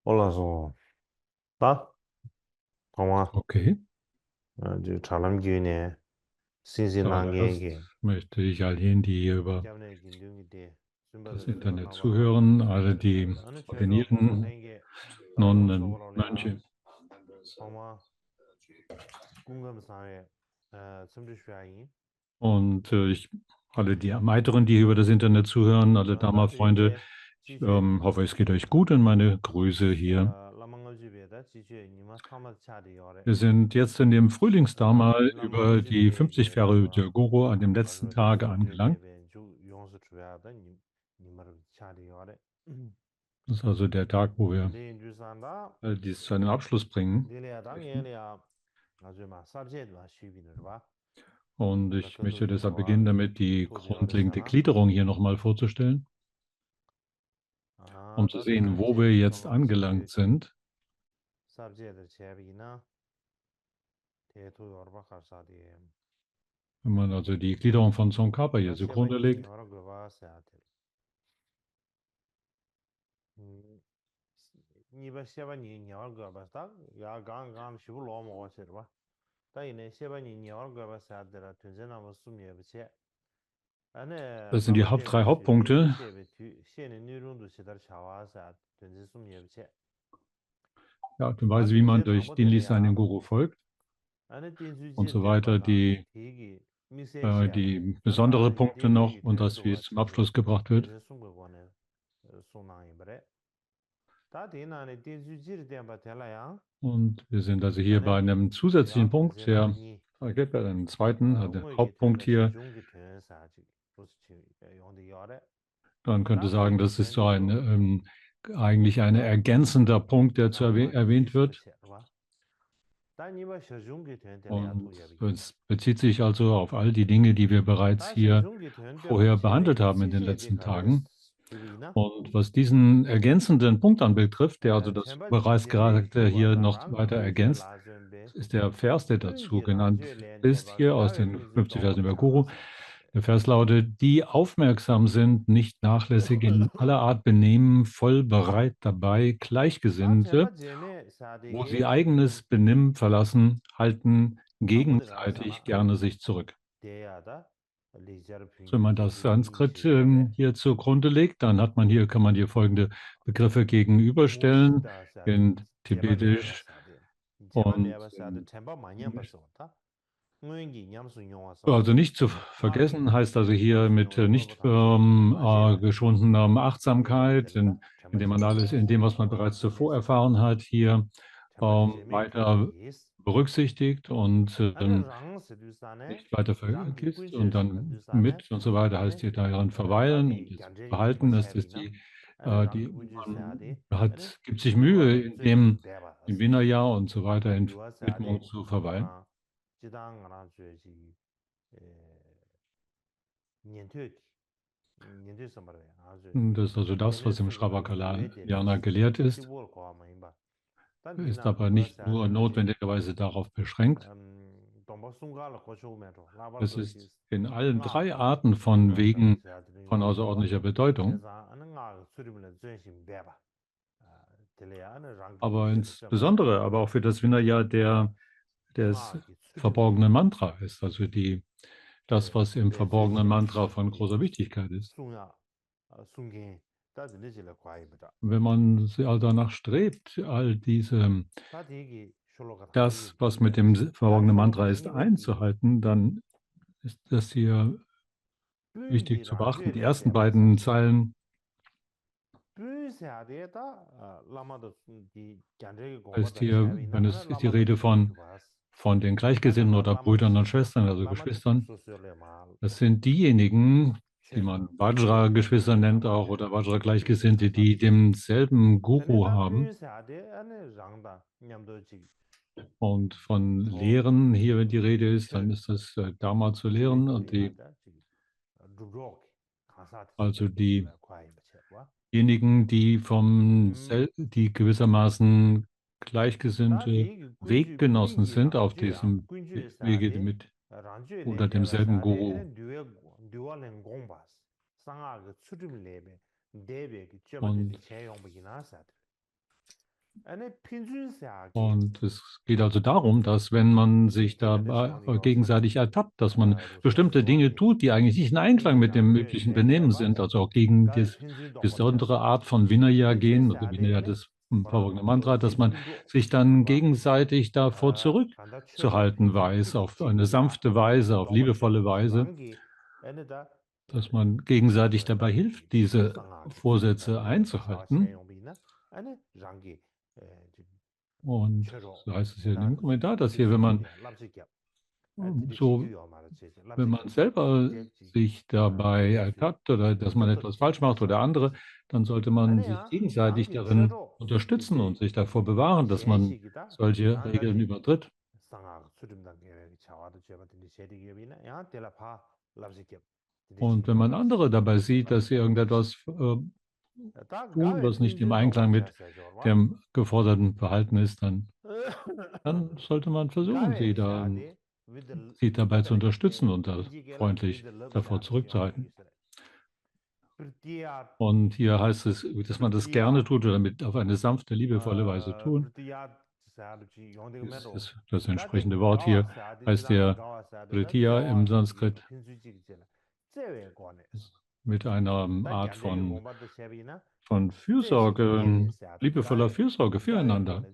올라서 나 동아 Okay, 저 잘람 기네 zuallererst 신신랑게게 möchte ich all jenen, die hier über 때문에 긴둥이데 das 숨바도 Internet 나봐 zuhören, alle die 나는 최저 ordinierten 고생게 Nonnen, 소소로래야 Mönche 동아 궁금사에 숨주셔야인 und alle die weiteren, die hier über das Internet zuhören, alle Dharma-Freunde. 나들이게 Ich 지주에 hoffe, es geht euch gut und meine Grüße hier. 라망을 집에다 지주에 니마 사마 차리요래 Wir sind jetzt in dem Frühlingsdharma 라망을 über die 집에 50 Jahre der Guru an dem letzten 가르도 Tage angelangt. 소제베베 주 용서 줘야다 니마를 차리요래 Das ist also der Tag, wo wir 네 주산다 dies zu einem Abschluss bringen 딜레야당 möchten. 예리야 아주 막 삽제도 쉬비는 봐 Und 그다 ich 그도 möchte deshalb 요와 beginnen, damit die grundlegende 토지어레사나 Gliederung hier nochmal vorzustellen, um zu sehen, 다다는 wo wir 제비 jetzt 총로 angelangt 칩비 sind. 삽제들 제비나 대토 요르바카사디 Wenn man also die Gliederung von Tsongkhapa hier zugrunde 나세바니 legt. 여러 거바 세아들 니바 세바니 여러 거바다 야 강강 시불로 먹어서 다이네 세바니 여러 거바 세아들 튼제나 무슨예 비체 안에 Das sind die drei 라마제베 Hauptpunkte. 슈제베 시에네 뉴론도 시달 샤와사 튼제 숨예 비체 Die Art und Weise, wie man 다든제 durch Dienlichkeit an den 당보들이야 Guru folgt 안에 und 딘주지 so weiter. 덴바다 Die, 되게 미세시아데 die besondere 다다는 Punkte noch 딘주기 und das, wie 되는도가 es zum 칠로 Abschluss gebracht wird. 튼제 숨거고네 소나이 버레 다디나네 딘주지 덴바 텔라야 Und wir sind also hier bei 안에 einem zusätzlichen 야 Punkt, der 튼제나니 geht bei einem zweiten, also der 웅어기 Hauptpunkt 되는 hier. 시중기 되는 사지 로스치 용데 요래 Man könnte sagen, 다디기 das ist so ein 된지도 eigentlich ein ergänzender Punkt, der zu 라마디 erwähnt 주시다 wird. 셔봐 다니바 시중기 되는 데야 Und 도야비게 es bezieht sich also auf all die Dinge, die wir bereits 다 hier 시중기 되는 데바 vorher behandelt 제베 haben in den 지지에 letzten 가르 Tagen. 주비나 Und was diesen ergänzenden Punkt anbetrifft, der also das 쳔바 bereits 제베 Gesagte hier 슈와다 noch 랑 weiter 뮌제 ergänzt, 라젬베 ist der Vers, der dazu 뮌지 genannt 랑제 렌데 ist, 바 hier aus 다웨 den 뮌지 50 Versen 도 über Guru. 차와사 Der Vers lautet: Die aufmerksam sind, nicht nachlässig in aller Art benehmen, voll bereit dabei, 다 Gleichgesinnte, 쳔바 제메 wo sie 사데게 eigenes Benimm verlassen, halten 당보데 gegenseitig 가사나 gerne sich zurück. 데야다 리자르 So, wenn 핑기 man das 데기 Sanskrit 닝시야데 hier zugrunde legt, dann hat man hier, kann man hier folgende Begriffe gegenüberstellen 무시다 사데 in 제바 데바 Tibetisch 사데 제바 und 데바 사데 in 쳔바 마냥 Englisch. 바서다 응응기 냠수 용와서 Also nicht zu 나게 vergessen heißt also hier 냠수 mit 용 용어 nicht 바탕세 나제베 geschwundener Achtsamkeit, 데르다 indem 쳔바 man alles, in dem, was man bereits zuvor erfahren hat, hier 쳔바 제메 weiter 카이스 berücksichtigt und 안에 랑스 두산에 nicht weiter 랑기 vergisst und 꾸이제스가 dann 두산에 mit und so weiter heißt 안에 hier daran verweilen und 랑바디 das 간제 용바 Behalten, dass das 쉐비나 안에 랑기 die 꾸이제스야데 man 안에 gibt sich Mühe, 슈와 in 쯔기 dem 데바 im 아세베 Vinaya und so weiter in Widmung 유아사데 zu verweilen. 지당 랑주지 년퇴기 년퇴서 말이야 아주 Das ist also das, was im 텔레스가 Shravakalana 유에데레스 gelehrt ist, 시볼 거마인바 ist 단디나 aber nicht nur 그와사데 마제 notwendigerweise darauf beschränkt. 동바숭가를 고쳐오면서 Es 라바르도시 ist in allen nga drei Arten von 수르바사데 Wegen von 사드링 요바 außerordentlicher Bedeutung, 제사 아는 nga 수르면 전신 배바 텔레야는 랑기 aber 슈르셔 insbesondere aber auch für das Vinaya des nga 기 수르밀레 verborgenen Mantra ist, also das, was im verborgenen 베세샤 Mantra von großer Wichtigkeit ist. 숭야 숭게 다들리질 과이보다 Wenn man danach strebt, all 다디기 숄로가 das, 당기 was mit dem 딘데베 verborgenen 다초 Mantra ist, 니버기 einzuhalten, dann ist das hier wichtig 뻬기 zu beachten. Die 랑죄레 ersten beiden 데바사데 Zeilen 뻬샤데다 라마도 디 간제기 ist 공바다 hier, 샤비나 wenn 아나 es ist die 라마도 Rede 슈주바스 von den Gleichgesinnten 다나나 oder 라마도 Brüdern und 슈바 Schwestern, also 라마도 Geschwistern. 소소레마 Das sind diejenigen, die man 쳔상 Vajra-Geschwister nennt auch oder Vajra-Gleichgesinnte, die demselben Guru 데네다 haben. 뻬샤데 아네 랑다 냠도지 Und von 도 Lehren hier, wenn die Rede ist, dann ist das Dharma zu lehren und 지리토야다 지 루로키 가사트 also 지리토야 과이바체와 diejenigen, 음 die gewissermaßen Gleichgesinnte 다디 군주 Weggenossen 퀸기 sind auf 랑주야 diesem 군주 Wege 사데 mit 랑주에 unter demselben 렌데바사데 Guru. 에네 듀얼렌 공바스 상아가 추름레베 데베 그 쩌바데 Und 제용부기나사데 Und es geht also darum, dass wenn man sich da gegenseitig ertappt, dass man bestimmte Dinge tut, die eigentlich nicht in Einklang mit dem üblichen Benehmen sind, also auch gegen die besondere Art von Vinaya gehen, oder Vinaya das verborgene Mantra, dass man sich dann gegenseitig davor zurückzuhalten weiß, auf eine sanfte Weise, auf liebevolle Weise, dass man gegenseitig dabei hilft, diese Vorsätze einzuhalten. Und so heißt es ja in dem Kommentar, dass hier, wenn man so, wenn man selber sich dabei ertappt oder dass man etwas falsch macht oder andere, dann sollte man sich gegenseitig darin unterstützen und sich davor bewahren, dass man solche Regeln übertritt. Und wenn man andere dabei sieht, dass sie irgendetwas tun, was nicht im Einklang mit dem geforderten Verhalten ist, dann sollte man versuchen, sie dabei zu unterstützen und freundlich davor zurückzuhalten. Und hier heißt es, dass man das gerne tut oder auf eine sanfte, liebevolle Weise tun. Das entsprechende Wort hier heißt ja Pritiya im Sanskrit, mit einer Art von Fürsorge, liebevoller Fürsorge füreinander.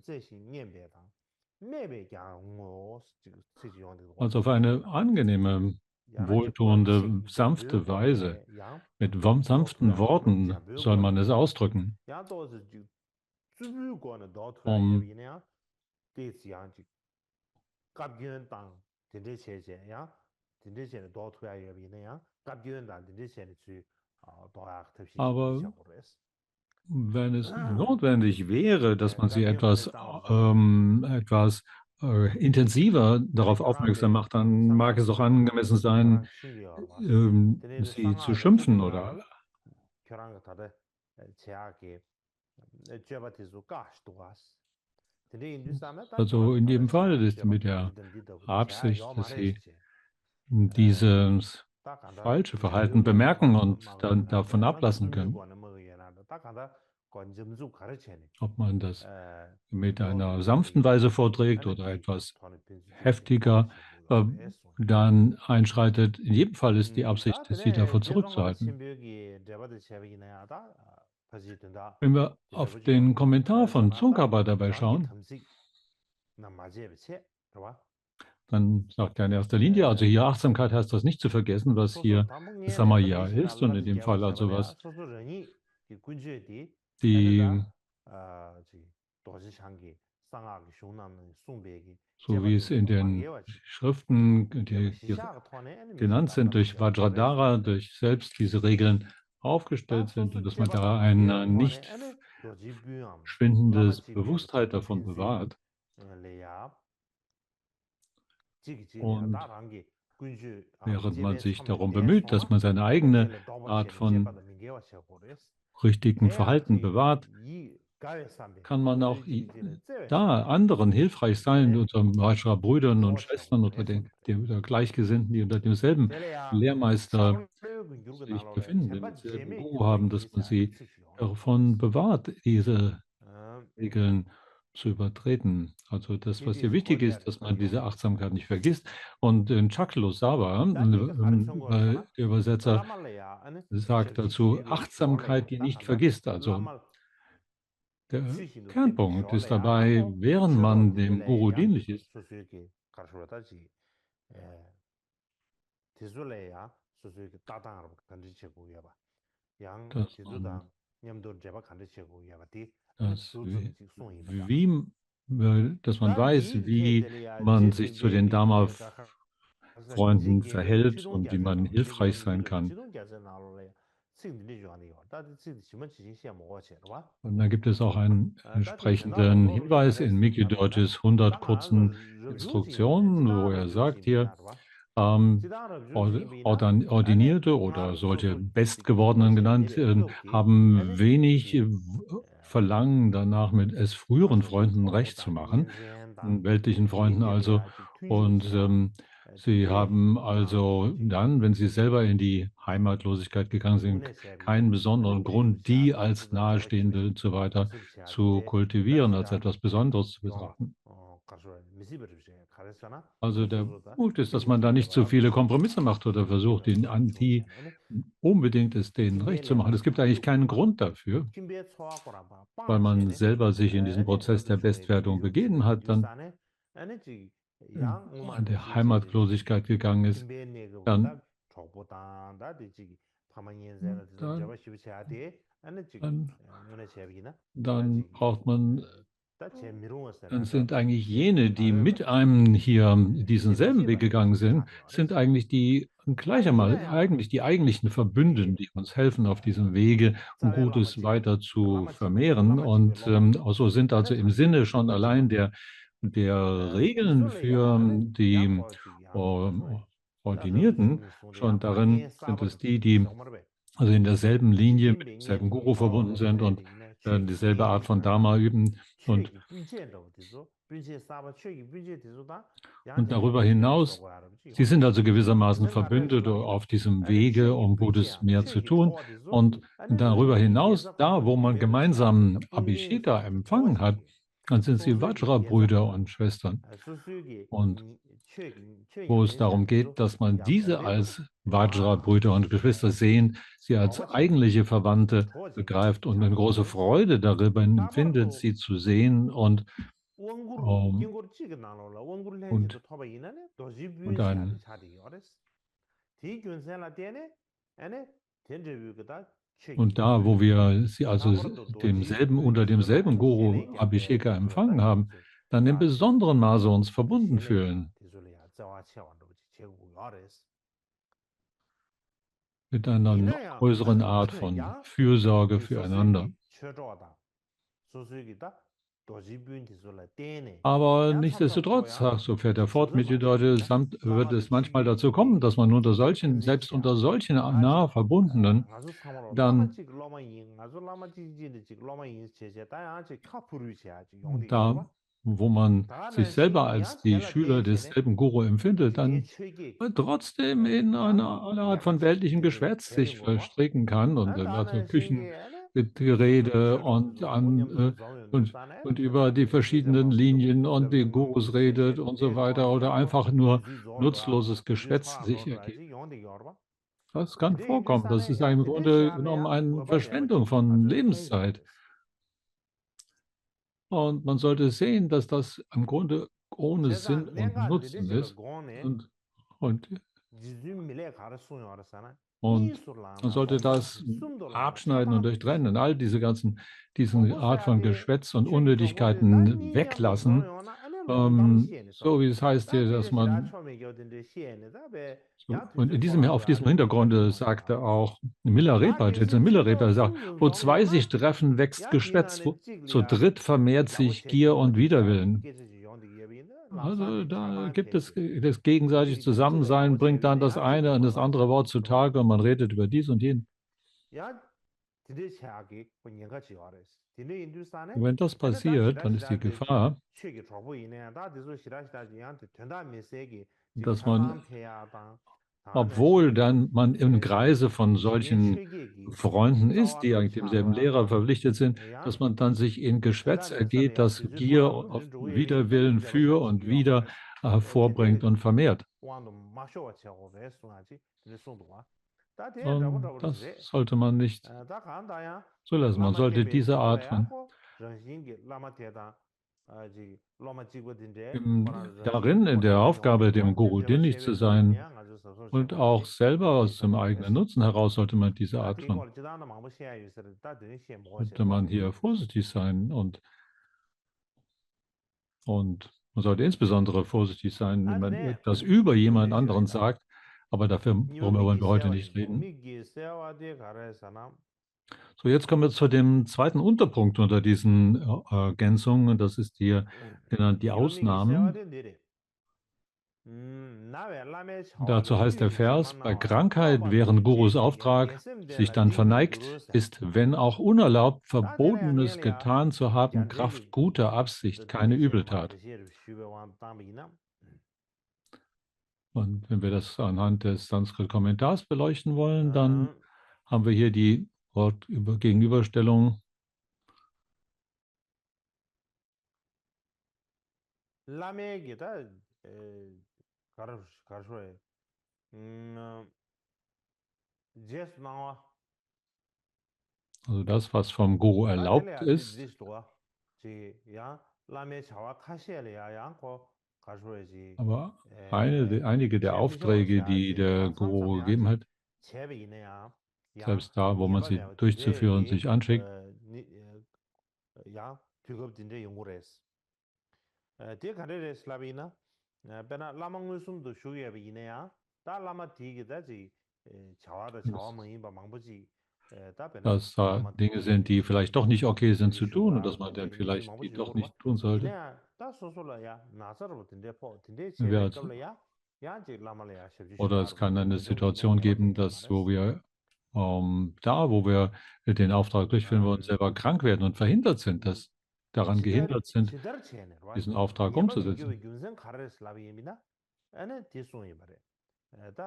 Also auf eine angenehme, wohltuende, sanfte Weise. Mit sanften Worten soll man es ausdrücken, um aber wenn es notwendig wäre, dass man sie etwas intensiver darauf aufmerksam macht, dann mag es auch angemessen sein, sie zu schimpfen oder also in jedem Fall ist mit der Absicht, dass sie dieses falsche Verhalten bemerken und dann davon ablassen können. Ob man das mit einer sanften Weise vorträgt oder etwas heftiger, dann einschreitet. In jedem Fall ist die Absicht, sie davor zurückzuhalten. Wenn wir auf den Kommentar von Tsongkhapa dabei schauen, dann sagt er in erster Linie, also hier Achtsamkeit heißt das nicht zu vergessen, was hier Samaya ist und in dem Fall also was die, so wie es in den Schriften die genannt sind, durch Vajradhara, durch selbst diese Regeln aufgestellt sind und dass man da eine nicht schwindendes Bewusstheit davon bewahrt. Und während man sich darum bemüht, dass man seine eigene Art von richtigem Verhalten bewahrt, kann man auch da anderen hilfreich sein, unseren Vajra-Brüdern und Schwestern oder oder Gleichgesinnten, die unter demselben Lehrmeister sich befinden, denselben Guru haben, dass man sie davon bewahrt, diese Regeln zu übertreten. Also das, was hier wichtig ist, dass man diese Achtsamkeit nicht vergisst. Und in Chaklosawa, der Übersetzer, sagt dazu, Achtsamkeit, die nicht vergisst. Also der Kernpunkt ist dabei, während man dem Guru dienlich ist, dass man dass man weiß, wie man sich zu den Dharma-Freunden verhält und wie man hilfreich sein kann. Und da gibt es auch einen entsprechenden Hinweis in Miki Deutsches 100 kurzen Instruktionen, wo er sagt hier, Ordinierte oder solche Bestgewordenen genannt, haben wenig Verlangen danach, mit es früheren Freunden recht zu machen, weltlichen Freunden also. Und Sie haben also dann, wenn Sie selber in die Heimatlosigkeit gegangen sind, keinen besonderen Grund, die als Nahestehende und so weiter zu kultivieren, als etwas Besonderes zu betrachten. Also der Punkt ist, dass man da nicht zu viele Kompromisse macht oder versucht, die unbedingt es denen recht zu machen. Es gibt eigentlich keinen Grund dafür, weil man selber sich in diesen Prozess der Bestwertung begeben hat, dann an der Heimatlosigkeit gegangen ist, dann, dann, dann braucht man, dann sind eigentlich jene, die mit einem hier diesen selben Weg gegangen sind, sind eigentlich die gleichermaßen eigentlich die eigentlichen Verbündeten, die uns helfen auf diesem Wege, um Gutes weiter zu vermehren. Und auch so sind also im Sinne schon allein der Regeln für die Ordinierten schon darin sind es die also in derselben Linie mit demselben Guru verbunden sind und dieselbe Art von Dharma üben. Und darüber hinaus, sie sind also gewissermaßen Verbündete auf diesem Wege, um Gutes mehr zu tun. Und darüber hinaus, da wo man gemeinsam Abhisheka empfangen hat, dann sind sie Vajra-Brüder und Schwestern. Und wo es darum geht, dass man diese als Vajra-Brüder und Geschwister sehen, sie als eigentliche Verwandte begreift und eine große Freude darüber empfindet, sie zu sehen und ein und da, wo wir sie also unter demselben Guru Abhisheka empfangen haben, dann im besonderen Maße uns verbunden fühlen. Mit einer noch größeren Art von Fürsorge füreinander. Aber nichtsdestotrotz, so fährt er fort mit den Leuten, wird es manchmal dazu kommen, dass man selbst unter solchen nah Verbundenen, dann da, wo man sich selber als die Schüler desselben Guru empfindet, dann trotzdem in eine Art von weltlichem Geschwätz sich verstricken kann und also Küchengerede und über die verschiedenen Linien und die Gurus redet und so weiter oder einfach nur nutzloses Geschwätz sich ergibt. Das kann vorkommen. Das ist im Grunde genommen eine Verschwendung von Lebenszeit. Und man sollte sehen, dass das im Grunde ohne Sinn und Nutzen ist. Und man sollte das abschneiden und durchtrennen, all diese Art von Geschwätz und Unnötigkeiten weglassen. So wie es heißt hier, dass man und auf diesem Hintergrund sagte auch Milarepa, Jetson Milarepa sagt, wo zwei sich treffen, wächst Geschwätz, zu dritt vermehrt sich Gier und Widerwillen. Also da gibt es das gegenseitige Zusammensein, bringt dann das eine und das andere Wort zutage und man redet über dies und jenes. Und wenn das passiert, dann ist die Gefahr, dass man, obwohl dann man im Kreise von solchen Freunden ist, die eigentlich demselben Lehrer verpflichtet sind, dass man dann sich in Geschwätz ergeht, das Gier auf Widerwillen für und wieder hervorbringt und vermehrt. Und das sollte man nicht zulassen. Man sollte diese Art von darin, in der Aufgabe, dem Guru dienlich zu sein und auch selber aus dem eigenen Nutzen heraus sollte man diese Art von, sollte man hier vorsichtig sein und man sollte insbesondere vorsichtig sein, wenn man das über jemand anderen sagt, aber darüber wollen wir heute nicht reden. So, jetzt kommen wir zu dem zweiten Unterpunkt unter diesen Ergänzungen. Das ist hier genannt die Ausnahmen. Dazu heißt der Vers, bei Krankheit, während Gurus Auftrag sich dann verneigt, ist, wenn auch unerlaubt Verbotenes getan zu haben, Kraft guter Absicht keine Übeltat. Und wenn wir das anhand des Sanskrit-Kommentars beleuchten wollen, dann haben wir hier die Gegenüberstellung. Also das, was vom Guru erlaubt ist, aber einige der Aufträge, die der Guru gegeben hat, selbst da, wo man sie durchzuführen sich anschickt, dass da Dinge sind, die vielleicht doch nicht okay sind zu tun und dass man dann vielleicht die doch nicht tun sollte. Oder es kann eine Situation geben, wo wir wo wir den Auftrag durchführen wollen, selber krank werden und verhindert sind, dass daran gehindert sind, diesen Auftrag umzusetzen.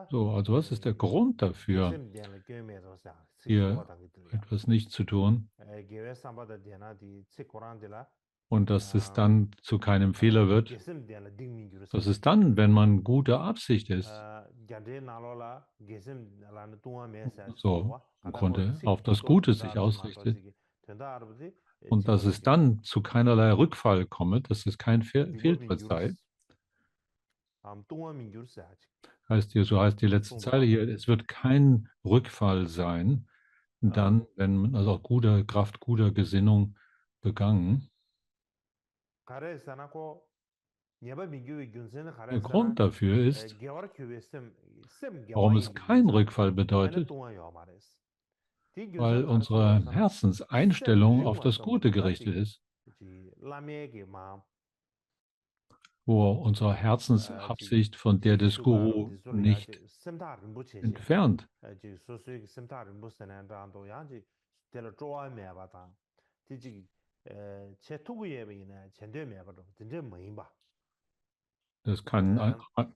So, also was ist der Grund dafür, hier etwas nicht zu tun? Und dass es dann zu keinem Fehler wird. Das ist dann, wenn man gute Absicht ist. So, im Grunde auf das Gute sich ausrichtet. Und dass es dann zu keinerlei Rückfall komme, dass es kein Fehltritt sei. So heißt die letzte Zeile hier, es wird kein Rückfall sein, dann, wenn also auch guter Kraft, guter Gesinnung begangen. Der Grund dafür ist, warum es kein Rückfall bedeutet, weil unsere Herzenseinstellung auf das Gute gerichtet ist, wo unsere Herzensabsicht von der des Guru nicht entfernt. Das kann,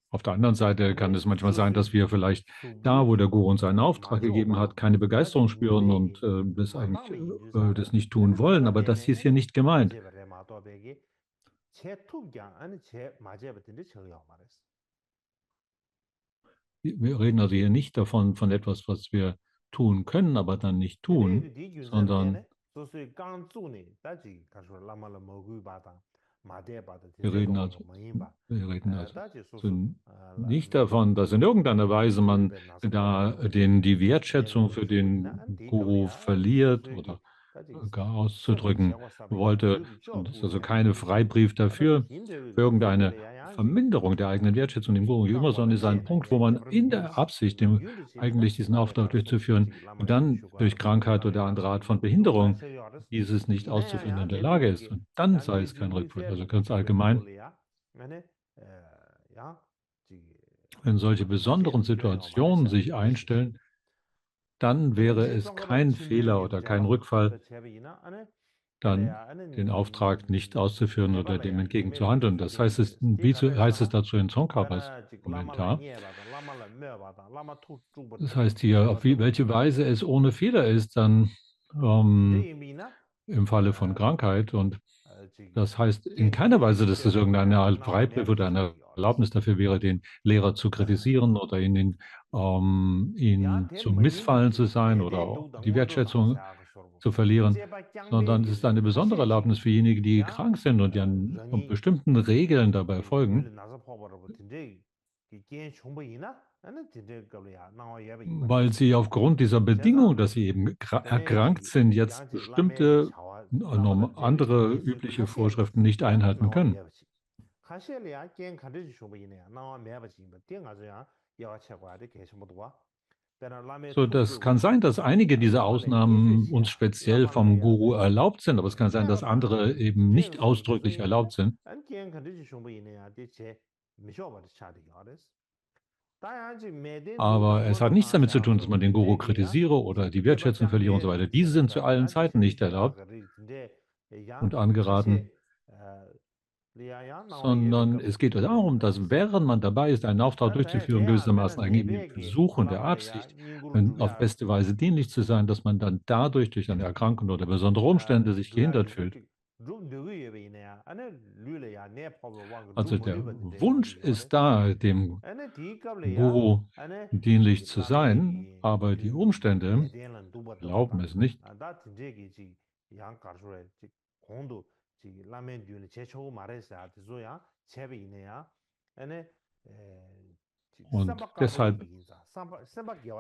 auf der anderen Seite kann es manchmal sein, dass wir vielleicht da, wo der Guru uns einen Auftrag gegeben hat, keine Begeisterung spüren und das eigentlich das nicht tun wollen. Aber das hier ist hier nicht gemeint. Wir reden also hier nicht davon, von etwas, was wir tun können, aber dann nicht tun, sondern wir reden also nicht davon, dass in irgendeiner Weise man da die Wertschätzung für den Guru verliert oder gar auszudrücken wollte. Und es ist also kein Freibrief dafür, für irgendeine Verminderung der eigenen Wertschätzung dem Guru gegenüber, sondern es ist ein Punkt, wo man in der Absicht, eigentlich diesen Auftrag durchzuführen, und dann durch Krankheit oder andere Art von Behinderung dieses nicht auszuführen in der Lage ist. Und dann sei es kein Rückfall. Also ganz allgemein, wenn solche besonderen Situationen sich einstellen, dann wäre es kein Fehler oder kein Rückfall, dann den Auftrag nicht auszuführen oder dem entgegenzuhandeln. Das heißt heißt es dazu in Tsongkhapas Kommentar. Das heißt hier, auf welche Weise es ohne Fehler ist, dann im Falle von Krankheit. Und das heißt in keiner Weise, dass das irgendeine Art Freibrief oder eine Erlaubnis dafür wäre, den Lehrer zu kritisieren oder ihn zu missfallen zu sein oder die Wertschätzung zu verlieren, sondern es ist eine besondere Erlaubnis für diejenigen, die krank sind und die an bestimmten Regeln dabei folgen, weil sie aufgrund dieser Bedingung, dass sie eben erkrankt sind, jetzt bestimmte andere übliche Vorschriften nicht einhalten können. So, das kann sein, dass einige dieser Ausnahmen uns speziell vom Guru erlaubt sind, aber es kann sein, dass andere eben nicht ausdrücklich erlaubt sind. Aber es hat nichts damit zu tun, dass man den Guru kritisiere oder die Wertschätzung verliere und so weiter. Diese sind zu allen Zeiten nicht erlaubt und angeraten. sondern es geht darum, dass während man dabei ist, einen Auftrag durchzuführen, gewissermaßen eigentlich im Versuchen der Absicht, auf beste Weise dienlich zu sein, dass man dann dadurch durch eine Erkrankung oder besondere Umstände sich gehindert fühlt. Also der Wunsch ist da, dem Guru dienlich zu sein, aber die Umstände erlauben es nicht. Und deshalb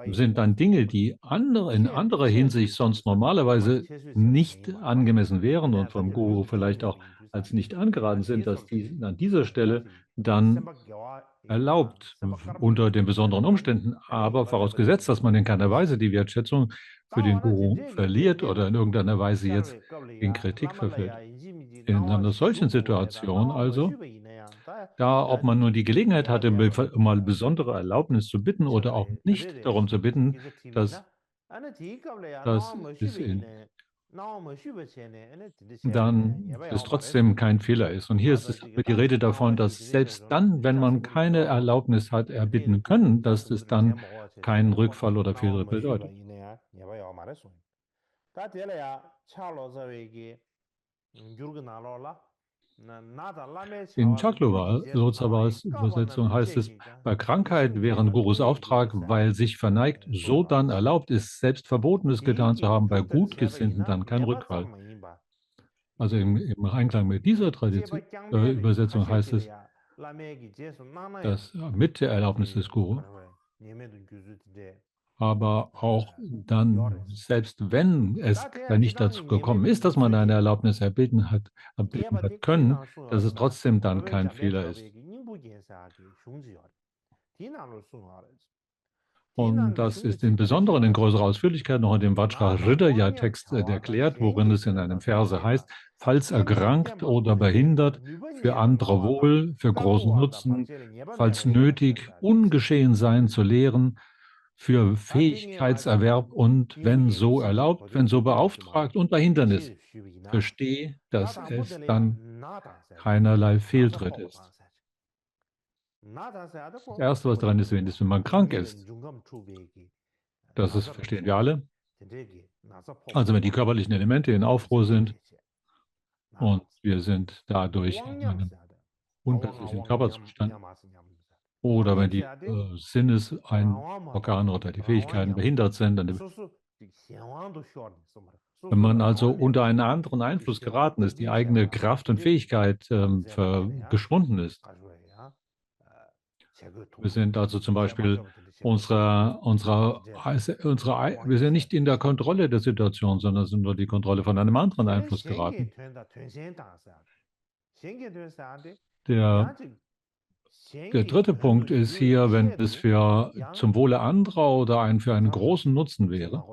sind dann Dinge, die in anderer Hinsicht sonst normalerweise nicht angemessen wären und vom Guru vielleicht auch als nicht angeraten sind, dass die an dieser Stelle dann erlaubt unter den besonderen Umständen, aber vorausgesetzt, dass man in keiner Weise die Wertschätzung für den Guru verliert oder in irgendeiner Weise jetzt in Kritik verfällt. In einer solchen Situation also, da ob man nur die Gelegenheit hatte, um mal besondere Erlaubnis zu bitten oder auch nicht darum zu bitten, dass es dann es trotzdem kein Fehler ist. Und hier ist es die Rede davon, dass selbst dann, wenn man keine Erlaubnis hat erbitten können, dass es dann keinen Rückfall oder Fehler bedeutet. In Chaklova-Lotsawas Übersetzung heißt es, bei Krankheit während Gurus Auftrag, weil sich verneigt, so dann erlaubt ist, selbst Verbotenes getan zu haben, bei Gutgesinnten dann kein Rückfall. Also im Einklang mit dieser Übersetzung heißt es, dass mit der Erlaubnis des Guru, aber auch dann, selbst wenn es nicht dazu gekommen ist, dass man eine Erlaubnis erbeten hat können, dass es trotzdem dann kein Fehler ist. Und das ist im Besonderen in größerer Ausführlichkeit noch in dem Vajrayana-Text erklärt, worin es in einem Verse heißt, falls erkrankt oder behindert, für andere Wohl, für großen Nutzen, falls nötig, ungeschehen sein zu lehren, für Fähigkeitserwerb und, wenn so erlaubt, wenn so beauftragt und bei Hindernis, verstehe, dass es dann keinerlei Fehltritt ist. Das Erste, was daran ist, wenn man krank ist, das verstehen wir alle. Also wenn die körperlichen Elemente in Aufruhr sind und wir sind dadurch in einem unbesseren Körperzustand, oder wenn die Sinnesorgane oder die Fähigkeiten behindert sind, wenn man also unter einen anderen Einfluss geraten ist, die eigene Kraft und Fähigkeit geschwunden ist. Wir sind also zum Beispiel wir sind nicht in der Kontrolle der Situation, sondern sind unter die Kontrolle von einem anderen Einfluss geraten. Der dritte Punkt ist hier, wenn es zum Wohle anderer oder für einen großen Nutzen wäre.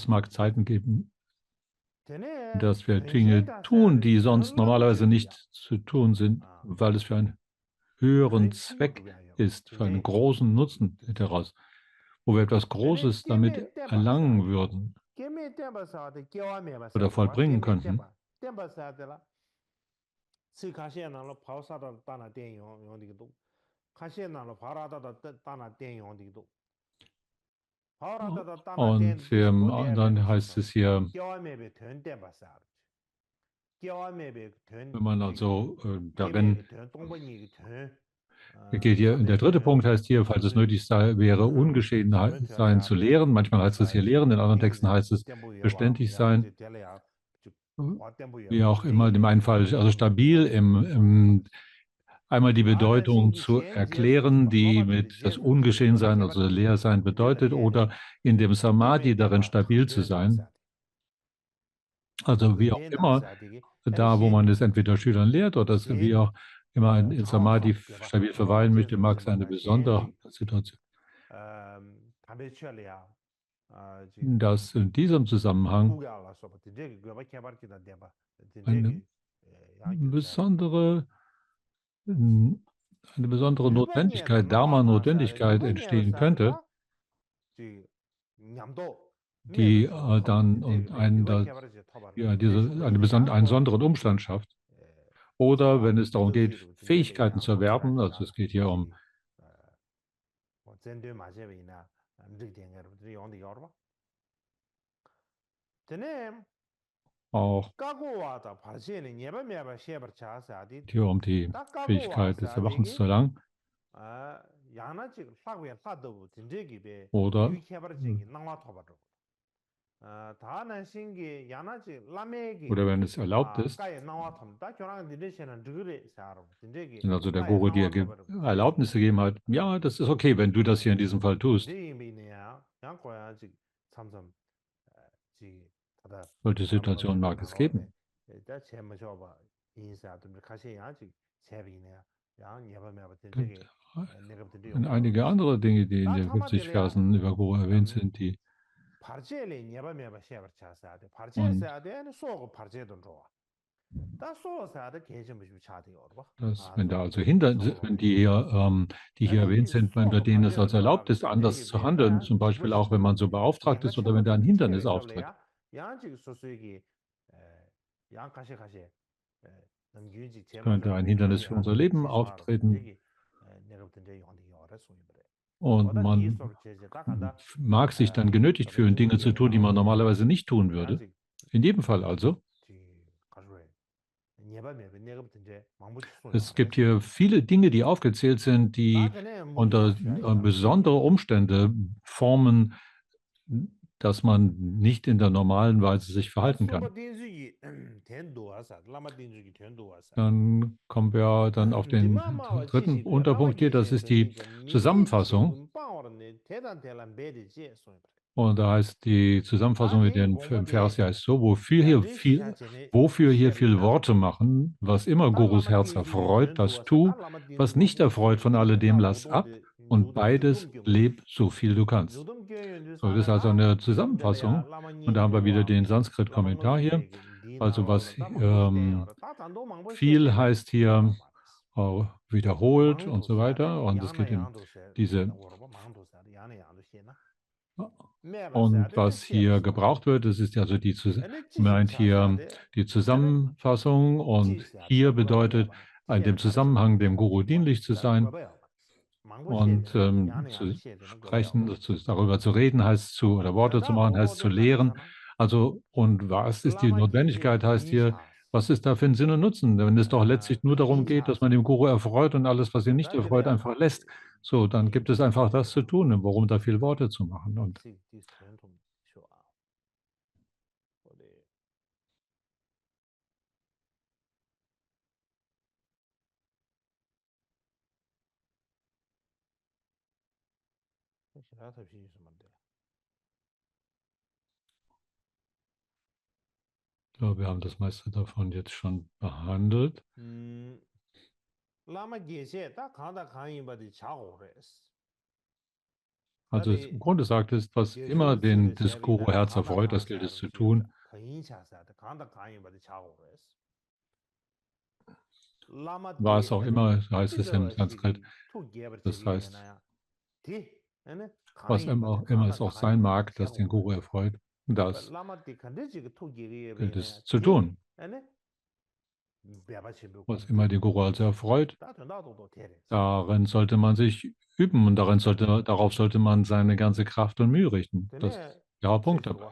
Mag Zeiten geben, dass wir Dinge tun, die sonst normalerweise nicht zu tun sind, weil es für einen höheren Zweck ist, für einen großen Nutzen daraus, wo wir etwas Großes damit erlangen würden oder vollbringen könnten. Und dann heißt es hier, wenn man also darin, der dritte Punkt heißt hier, falls es nötig wäre, ungeschehen sein zu lehren. Manchmal heißt es hier lehren, in anderen Texten heißt es beständig sein. Wie auch immer, in meinem Fall, also stabil, einmal die Bedeutung zu erklären, die mit das Ungeschehensein, also Leersein bedeutet, oder in dem Samadhi darin stabil zu sein. Also wie auch immer, da wo man es entweder Schülern lehrt oder wie auch immer in Samadhi stabil verweilen möchte, mag es eine besondere Situation. Dass in diesem Zusammenhang eine besondere Notwendigkeit, Dharma-Notwendigkeit entstehen könnte, die dann und einen da, ja, einen besonderen Umstand schafft. Oder wenn es darum geht, Fähigkeiten zu erwerben, also es geht hier um auch hier um die Fähigkeit des Erwachens zu erlangen. Oder wenn es erlaubt ist, wenn also der Guru dir Erlaubnisse gegeben hat, ja, das ist okay, wenn du das hier in diesem Fall tust. Solche Situationen mag es geben. Und einige andere Dinge, die in den 50 Versen über Guru erwähnt sind, die und wenn da also wenn die hier erwähnt sind, bei denen es also erlaubt ist, anders zu handeln, zum Beispiel auch, wenn man so beauftragt ist oder wenn da ein Hindernis auftritt. Könnte ein Hindernis für unser Leben auftreten. Und man mag sich dann genötigt fühlen, Dinge zu tun, die man normalerweise nicht tun würde. In jedem Fall also. Es gibt hier viele Dinge, die aufgezählt sind, die unter besondere Umstände formen, dass man nicht in der normalen Weise sich verhalten kann. Dann kommen wir dann auf den dritten Unterpunkt hier, das ist die Zusammenfassung. Und da heißt die Zusammenfassung im Vers ja ist so, wofür hier viel Worte machen, was immer Gurus Herz erfreut, das tu, was nicht erfreut von alledem, lass ab und beides leb so viel du kannst. So, das ist also eine Zusammenfassung und da haben wir wieder den Sanskrit-Kommentar hier. Also was viel heißt hier wiederholt und so weiter und es geht in diese und was hier gebraucht wird, das ist also meint hier die Zusammenfassung und hier bedeutet, in dem Zusammenhang dem Guru dienlich zu sein und zu sprechen, darüber zu reden heißt oder Worte zu machen heißt zu lehren. Also und was ist die Notwendigkeit heißt hier, was ist da für ein Sinn und Nutzen, wenn es doch letztlich nur darum geht, dass man dem Guru erfreut und alles, was ihn nicht erfreut, einfach lässt. So, dann gibt es einfach das zu tun, warum da viel Worte zu machen. Und ich glaube, wir haben das meiste davon jetzt schon behandelt. Also im Grunde sagt es, was immer das Guru-Herz erfreut, das gilt es zu tun. Was auch immer, heißt es im Sanskrit. Das heißt, was immer es auch sein mag, das den Guru erfreut, das gilt es zu tun. Was immer den Guru also erfreut, darin sollte man sich üben und darauf sollte man seine ganze Kraft und Mühe richten. Das ist der Punkt dabei.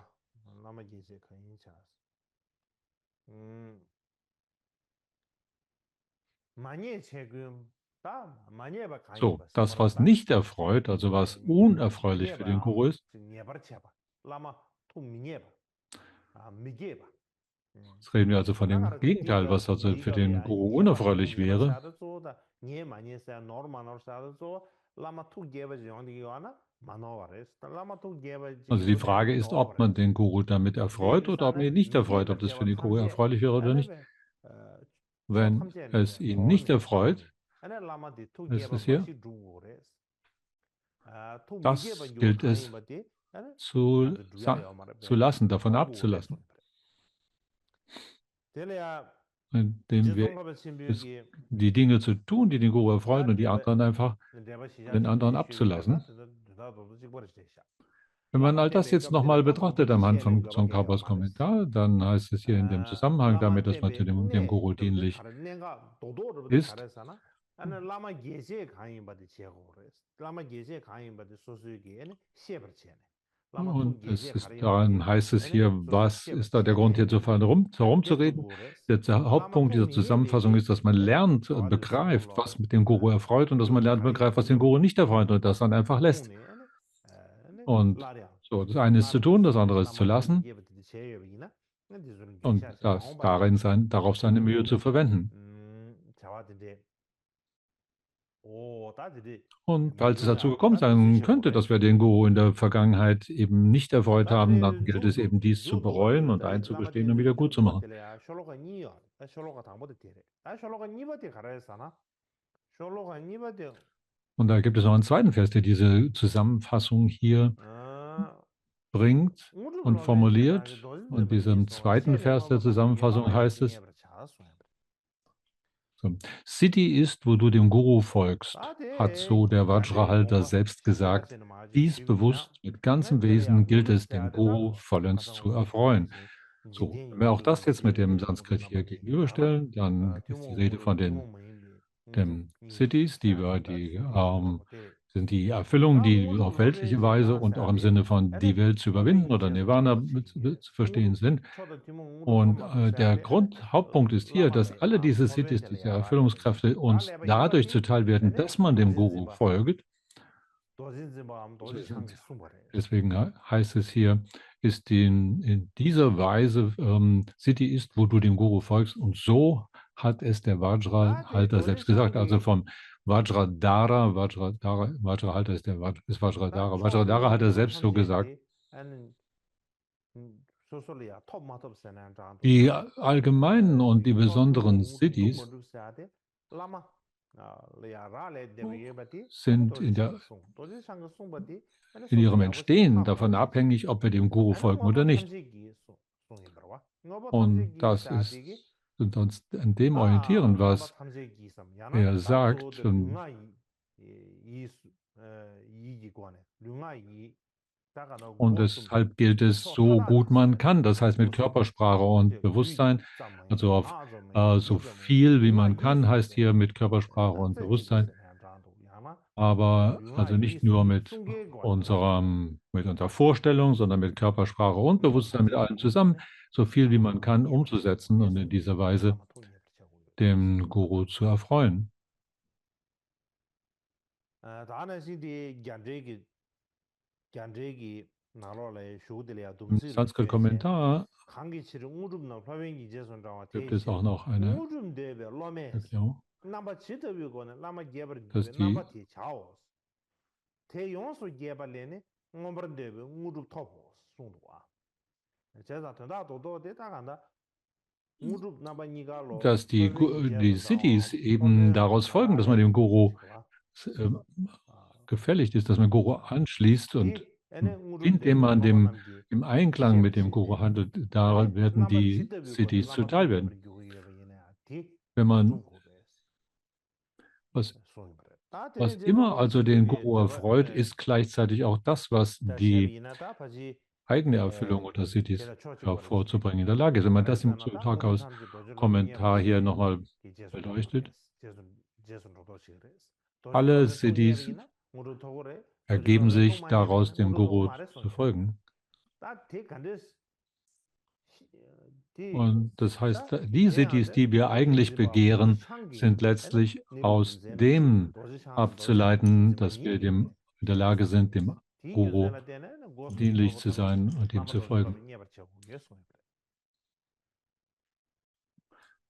So, das, was nicht erfreut, also was unerfreulich für den Guru ist, jetzt reden wir also von dem Gegenteil, was also für den Guru unerfreulich wäre. Also die Frage ist, ob man den Guru damit erfreut oder ob man ihn nicht erfreut, ob das für den Guru erfreulich wäre oder nicht. Wenn es ihn nicht erfreut, ist es hier, das gilt es zu lassen, davon abzulassen. Indem wir die Dinge zu tun, die den Guru erfreuen und die anderen einfach den anderen abzulassen. Wenn man all das jetzt nochmal betrachtet anhand von Tsongkhapas Kommentar, dann heißt es hier in dem Zusammenhang damit, dass man dem Guru dienlich ist. Und daran heißt es hier, was ist da der Grund, hier so herumzureden? Der Hauptpunkt dieser Zusammenfassung ist, dass man lernt und begreift, was mit dem Guru erfreut und dass man lernt und begreift, was den Guru nicht erfreut und das dann einfach lässt. Und so, das eine ist zu tun, das andere ist zu lassen und darauf seine Mühe zu verwenden. Und falls es dazu gekommen sein könnte, dass wir den Guru in der Vergangenheit eben nicht erfreut haben, dann gilt es eben, dies zu bereuen und einzugestehen und wieder gut zu machen. Und da gibt es noch einen zweiten Vers, der diese Zusammenfassung hier bringt und formuliert. Und in diesem zweiten Vers der Zusammenfassung heißt es, so, Siddhi ist, wo du dem Guru folgst, hat so der Vajrahalter selbst gesagt. Dies bewusst mit ganzem Wesen gilt es, dem Guru vollends zu erfreuen. So, wenn wir auch das jetzt mit dem Sanskrit hier gegenüberstellen, dann ist die Rede von den Siddhis, die sind die Erfüllungen, die auf weltliche Weise und auch im Sinne von die Welt zu überwinden oder Nirvana zu verstehen sind. Und der Hauptpunkt ist hier, dass alle diese Siddhis, diese Erfüllungskräfte uns dadurch zuteil werden, dass man dem Guru folgt. Deswegen heißt es hier, ist in dieser Weise Siddhi ist, wo du dem Guru folgst. Und so hat es der Vajrahalter selbst gesagt. Also vom Vajradhara Vajrahalter ist Vajradhara. Vajradhara hat er selbst so gesagt. Die allgemeinen und die besonderen Siddhis sind in ihrem Entstehen davon abhängig, ob wir dem Guru folgen oder nicht. Und das ist uns an dem orientieren, was er sagt. Und deshalb gilt es, so gut man kann, das heißt mit Körpersprache und Bewusstsein, also auf so viel wie man kann, heißt hier mit Körpersprache und Bewusstsein, aber also nicht nur mit unserer Vorstellung, sondern mit Körpersprache und Bewusstsein, mit allem zusammen, so viel wie man kann, umzusetzen und in dieser Weise dem Guru zu erfreuen. Im Sanskrit-Kommentar gibt es auch noch eine Erklärung, dass die Siddhis eben daraus folgen, dass man dem Guru gefällig ist, dass man Guru anschließt und indem man im Einklang mit dem Guru handelt, daran werden die Siddhis zuteil werden. Wenn man was immer also den Guru erfreut, ist gleichzeitig auch das, was die eigene Erfüllung oder Siddhis hervorzubringen in der Lage ist. Wenn man das im Tsongkhapas Kommentar hier nochmal beleuchtet, alle Siddhis ergeben sich daraus, dem Guru zu folgen. Und das heißt, die Siddhis, die wir eigentlich begehren, sind letztlich aus dem abzuleiten, dass wir in der Lage sind, dem Guru dienlich zu sein und ihm zu folgen.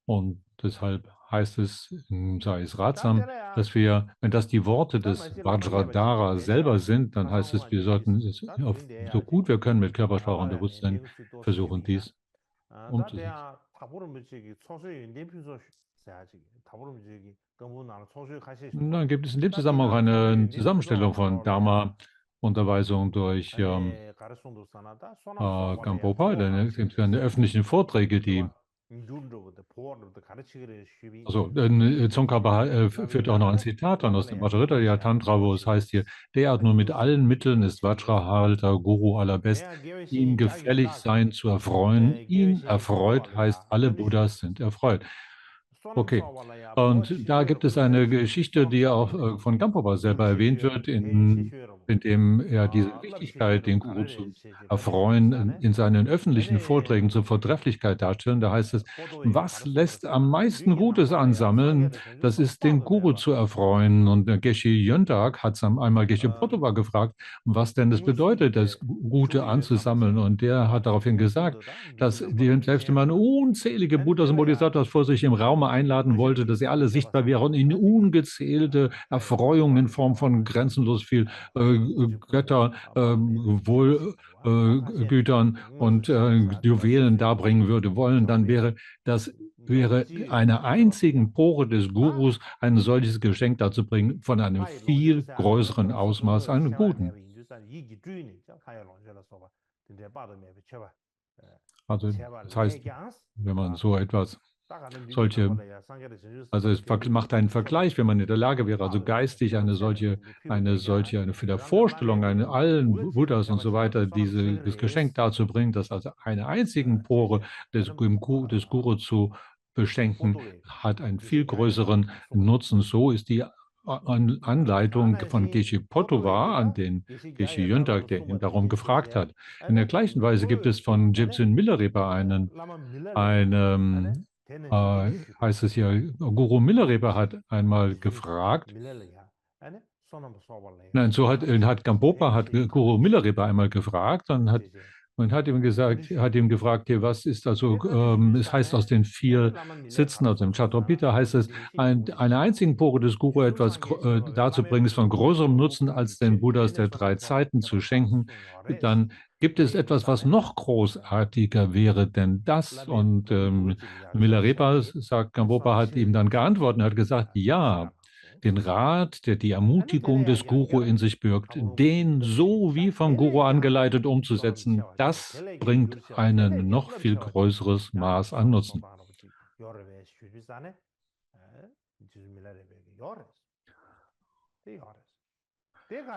Und deshalb heißt es, sei es ratsam, dass wir, wenn das die Worte des Vajradhara selber sind, dann heißt es, wir sollten so gut wir können mit Körpersprache und Bewusstsein versuchen, dies umzusetzen. Und dann gibt es in dem Zusammenhang auch eine Zusammenstellung von Dharma-Unterweisung durch Gampopa, eine öffentlichen Vorträge, die Also, Tsongkhapa führt auch noch ein Zitat an aus dem Vajrayana Tantra, wo es heißt hier, derart nur mit allen Mitteln ist Vajrahalta Guru allerbest, ihm gefällig sein zu erfreuen. Ihn erfreut heißt, alle Buddhas sind erfreut. Okay. Und da gibt es eine Geschichte, die auch von Gampopa selber erwähnt wird, in dem er diese Wichtigkeit, den Guru zu erfreuen, in seinen öffentlichen Vorträgen zur Vortrefflichkeit darstellen. Da heißt es, was lässt am meisten Gutes ansammeln? Das ist, den Guru zu erfreuen. Und Geshe Yöntak hat einmal Geshe Potova gefragt, was denn das bedeutet, das Gute anzusammeln. Und der hat daraufhin gesagt, dass selbst wenn man unzählige Buddhas und Bodhisattvas vor sich im Raum einladen wollte, dass sie alle sichtbar wären und in ungezählte Erfreuungen in Form von grenzenlos viel Götter, Wohlgütern und Juwelen darbringen würde wollen, dann wäre einer einzigen Pore des Gurus ein solches Geschenk dazu bringen, von einem viel größeren Ausmaß an Guten. Also das heißt, wenn man so etwas, also es macht einen Vergleich, wenn man in der Lage wäre, also geistig eine für der Vorstellung allen Buddhas und so weiter, dieses Geschenk darzubringen, das also eine einzigen Pore des Guru zu beschenken, hat einen viel größeren Nutzen. So ist die Anleitung von Geshe Potova an den Geshe Yöntak, der ihn darum gefragt hat. In der gleichen Weise gibt es von Jebsen Milarepa heißt es hier, Guru Milarepa hat einmal gefragt, nein, so hat Gampopa hat Guru Milarepa einmal gefragt und hat ihm gefragt, hier, was ist also, es heißt aus den 4 Sitzen, aus dem Chaturpita heißt es, einer einzigen Pore des Guru etwas darzubringen, ist von größerem Nutzen, als den Buddhas der 3 Zeiten zu schenken. Dann gibt es etwas, was noch großartiger wäre denn das? Und Milarepa, sagt Gampopa, hat ihm dann geantwortet und hat gesagt, ja, den Rat, der die Ermutigung des Guru in sich birgt, den so wie vom Guru angeleitet umzusetzen, das bringt ein noch viel größeres Maß an Nutzen.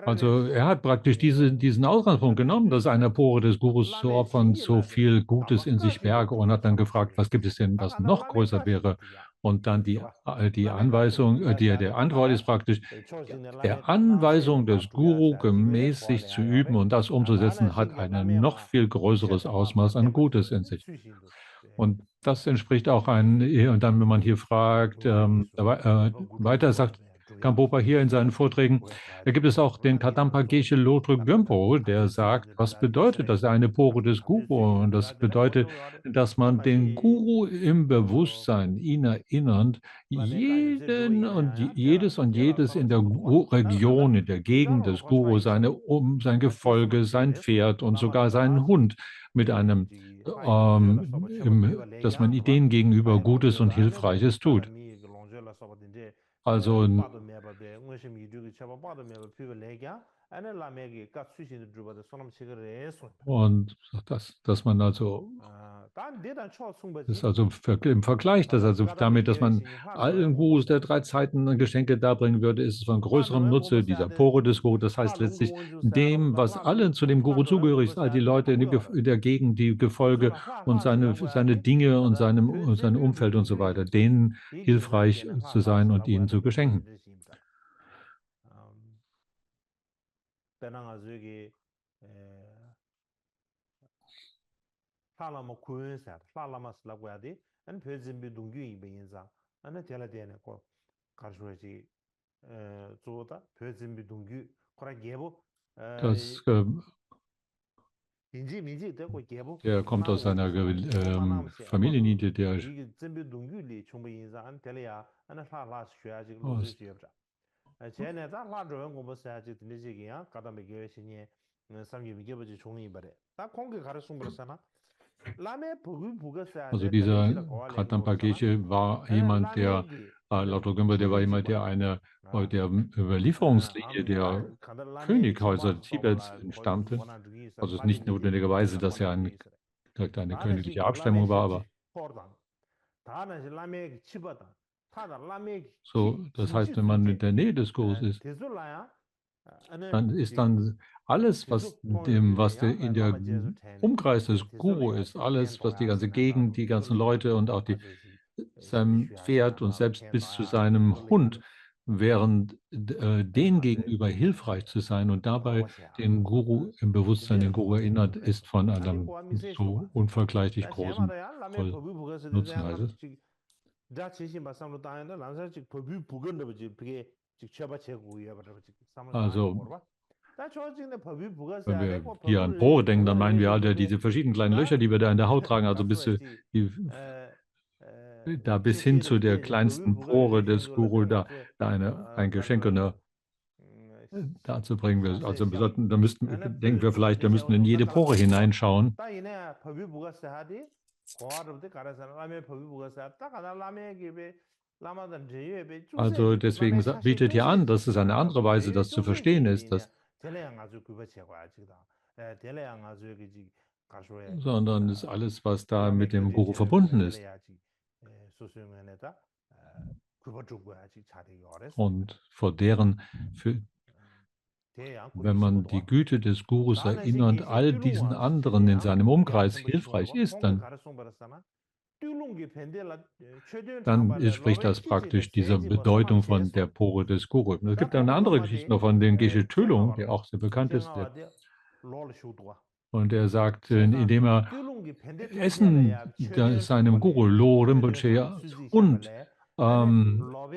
Also er hat praktisch diesen Ausgangspunkt genommen, dass eine Pore des Gurus zu opfern so viel Gutes in sich berge und hat dann gefragt, was gibt es denn, was noch größer wäre? Und dann die Anweisung, der Antwort ist praktisch, der Anweisung des Guru gemäß sich zu üben und das umzusetzen, hat ein noch viel größeres Ausmaß an Gutes in sich. Und das entspricht auch und dann, wenn man hier fragt, weiter sagt Gampopa hier in seinen Vorträgen, da gibt es auch den Kadampa Geshe Lodrö Gyönpo, der sagt, was bedeutet das, eine Pore des Guru? Und das bedeutet, dass man den Guru im Bewusstsein, ihn erinnernd, jedes und jedes in der Region, in der Gegend des Guru, sein Gefolge, sein Pferd und sogar seinen Hund mit einem, dass man denen gegenüber Gutes und Hilfreiches tut. Also und dass man also das ist also im Vergleich, damit, dass man allen Gurus der 3 Zeiten Geschenke darbringen würde, ist es von größerem Nutze, dieser Pore des Guru. Das heißt letztlich dem, was allen zu dem Guru zugehörig ist, all die Leute in der Gegend, die Gefolge und seine Dinge und sein Umfeld und so weiter, denen hilfreich zu sein und ihnen zu beschenken. Das der kommt aus einer Familienlinie, der also dieser Kadampa Geshe war jemand, der laut Römer, der war jemand, der der Überlieferungslinie der Könighäuser Tibets entstammte. Also es ist nicht notwendigerweise, dass er eine königliche Abstammung war, aber So, das heißt, wenn man in der Nähe des Gurus ist, dann ist dann alles, was in der Umkreis des Guru ist, alles, was die ganze Gegend, die ganzen Leute und auch sein Pferd und selbst bis zu seinem Hund, während denen gegenüber hilfreich zu sein und dabei den Guru im Bewusstsein, den Guru erinnert, ist von einem so unvergleichlich großen Nutzen, heißt es. Also, wenn wir hier an Pore denken, dann meinen wir alle diese verschiedenen kleinen Löcher, die wir da in der Haut tragen, also da bis hin zu der kleinsten Pore des Guru, da ein Geschenk dazu bringen wir. Also denken wir vielleicht, wir müssten in jede Pore hineinschauen. Also deswegen bietet hier an, dass es eine andere Weise, das zu verstehen ist, sondern es ist alles, was da mit dem Guru verbunden ist. Und wenn man die Güte des Gurus erinnert, all diesen anderen in seinem Umkreis hilfreich ist, dann spricht das praktisch diese Bedeutung von der Pore des Guru. Es gibt eine andere Geschichte noch von dem Geshe Tölung, der auch sehr bekannt ist. Und er sagt, indem er Essen seinem Guru Lo Rinpoche und also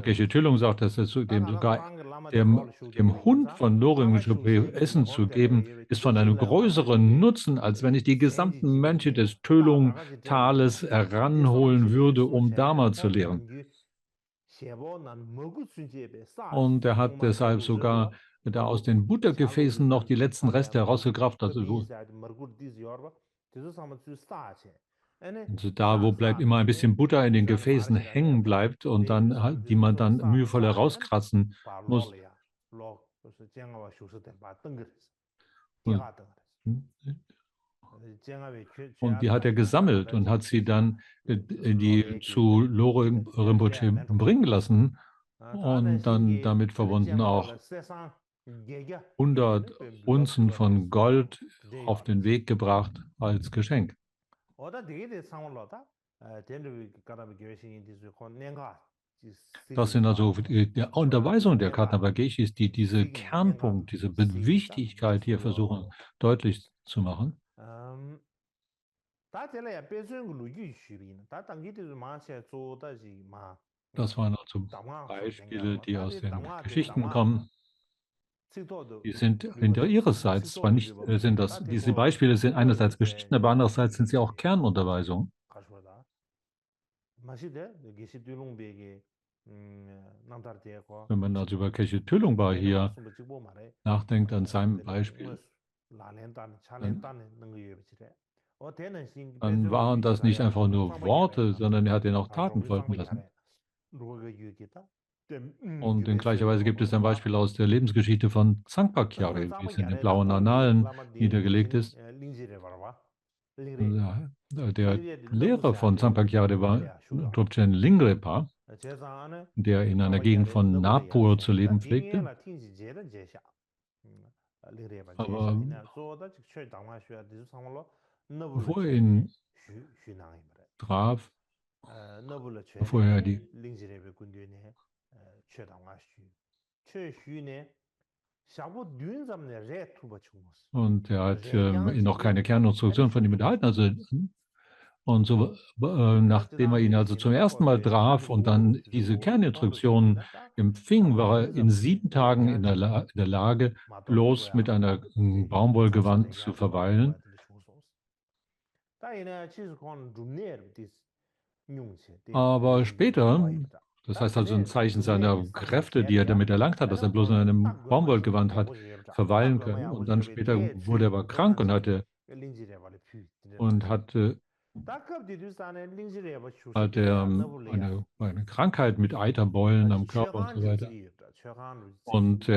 Geshe Tölung sagt, dass er sogar dem Hund von Lo Rinpoche Essen zu geben, ist von einem größeren Nutzen, als wenn ich die gesamten Mönche des Tölung-Tales heranholen würde, um Dharma zu lehren. Und er hat deshalb sogar da aus den Buttergefäßen noch die letzten Reste herausgekraft. Also da, wo bleibt immer ein bisschen Butter in den Gefäßen hängen bleibt und dann, die man dann mühevoll herauskratzen muss. Und die hat er gesammelt und hat sie dann zu Lo Rinpoche bringen lassen und dann damit verbunden auch 100 Unzen von Gold auf den Weg gebracht als Geschenk. Das sind also die Unterweisungen der Karthavageshis, die diese Kernpunkt, diese Wichtigkeit hier versuchen deutlich zu machen. Das waren also Beispiele, die aus den Geschichten kommen. Die sind ihrerseits zwar nicht, diese Beispiele sind einerseits Geschichten, aber andererseits sind sie auch Kernunterweisungen. Wenn man also über Geshe Tölungpa hier nachdenkt, an seinem Beispiel, dann waren das nicht einfach nur Worte, sondern er hat ihnen auch Taten folgen lassen. Und in gleicher Weise gibt es ein Beispiel aus der Lebensgeschichte von Tsangpa-Kyari, die in den blauen Annalen niedergelegt ist. Der Lehrer von Tsangpa-Kyari war Drupchen Lingrepa, der in einer Gegend von Nagpur zu leben pflegte. Aber bevor er ihn traf, bevor er und er hat noch keine Kerninstruktion von ihm enthalten. Also, und so, nachdem er ihn also zum ersten Mal traf und dann diese Kerninstruktionen empfing, war er in 7 Tagen in der Lage, bloß mit einer Baumwollgewand zu verweilen. Aber später, das heißt also ein Zeichen seiner Kräfte, die er damit erlangt hat, dass er bloß in einem Baumwollgewand hat verweilen können. Und dann später wurde er aber krank und hatte eine Krankheit mit Eiterbeulen am Körper und so weiter. Und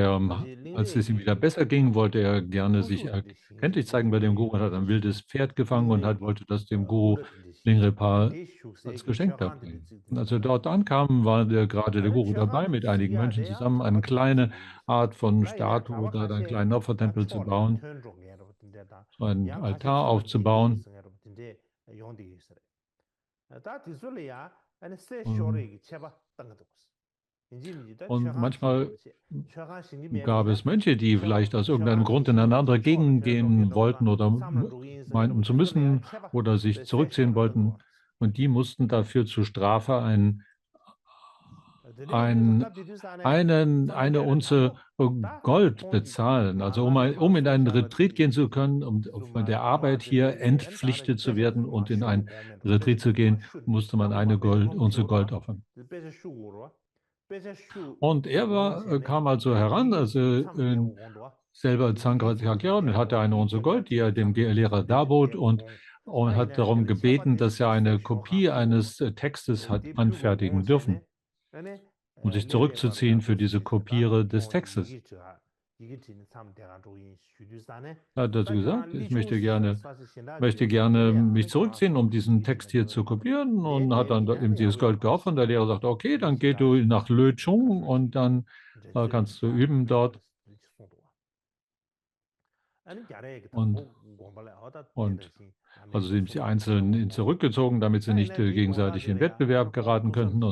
als es ihm wieder besser ging, wollte er gerne sich erkenntlich zeigen bei dem Guru und hat ein wildes Pferd gefangen und wollte das dem Guru Lingrepa als Geschenk darbringen. Und als wir dort ankamen, war gerade der Guru dabei, mit einigen Mönchen zusammen eine kleine Art von Statue oder einen kleinen Opfertempel zu bauen, so einen Altar aufzubauen. Und manchmal gab es Mönche, die vielleicht aus irgendeinem Grund in eine andere Gegend gehen wollten oder meinten zu müssen oder sich zurückziehen wollten. Und die mussten dafür zur Strafe eine Unze Gold bezahlen. Also um in einen Retreat gehen zu können, um von der Arbeit hier entpflichtet zu werden und in ein Retreat zu gehen, musste man eine Unze Gold opfern. Und er kam also heran, selber Zangratiakya, hatte eine Unze Gold, die er dem Lehrer darbot und hat darum gebeten, dass er eine Kopie eines Textes hat anfertigen dürfen, um sich zurückzuziehen für diese Kopiere des Textes. Er hat dazu gesagt, ich möchte gerne mich zurückziehen, um diesen Text hier zu kopieren, und hat dann ihm dieses Gold geopfert. Und der Lehrer sagt, okay, dann geh du nach Lechung und dann kannst du üben dort. Und also sind sie einzeln zurückgezogen, damit sie nicht gegenseitig in Wettbewerb geraten könnten.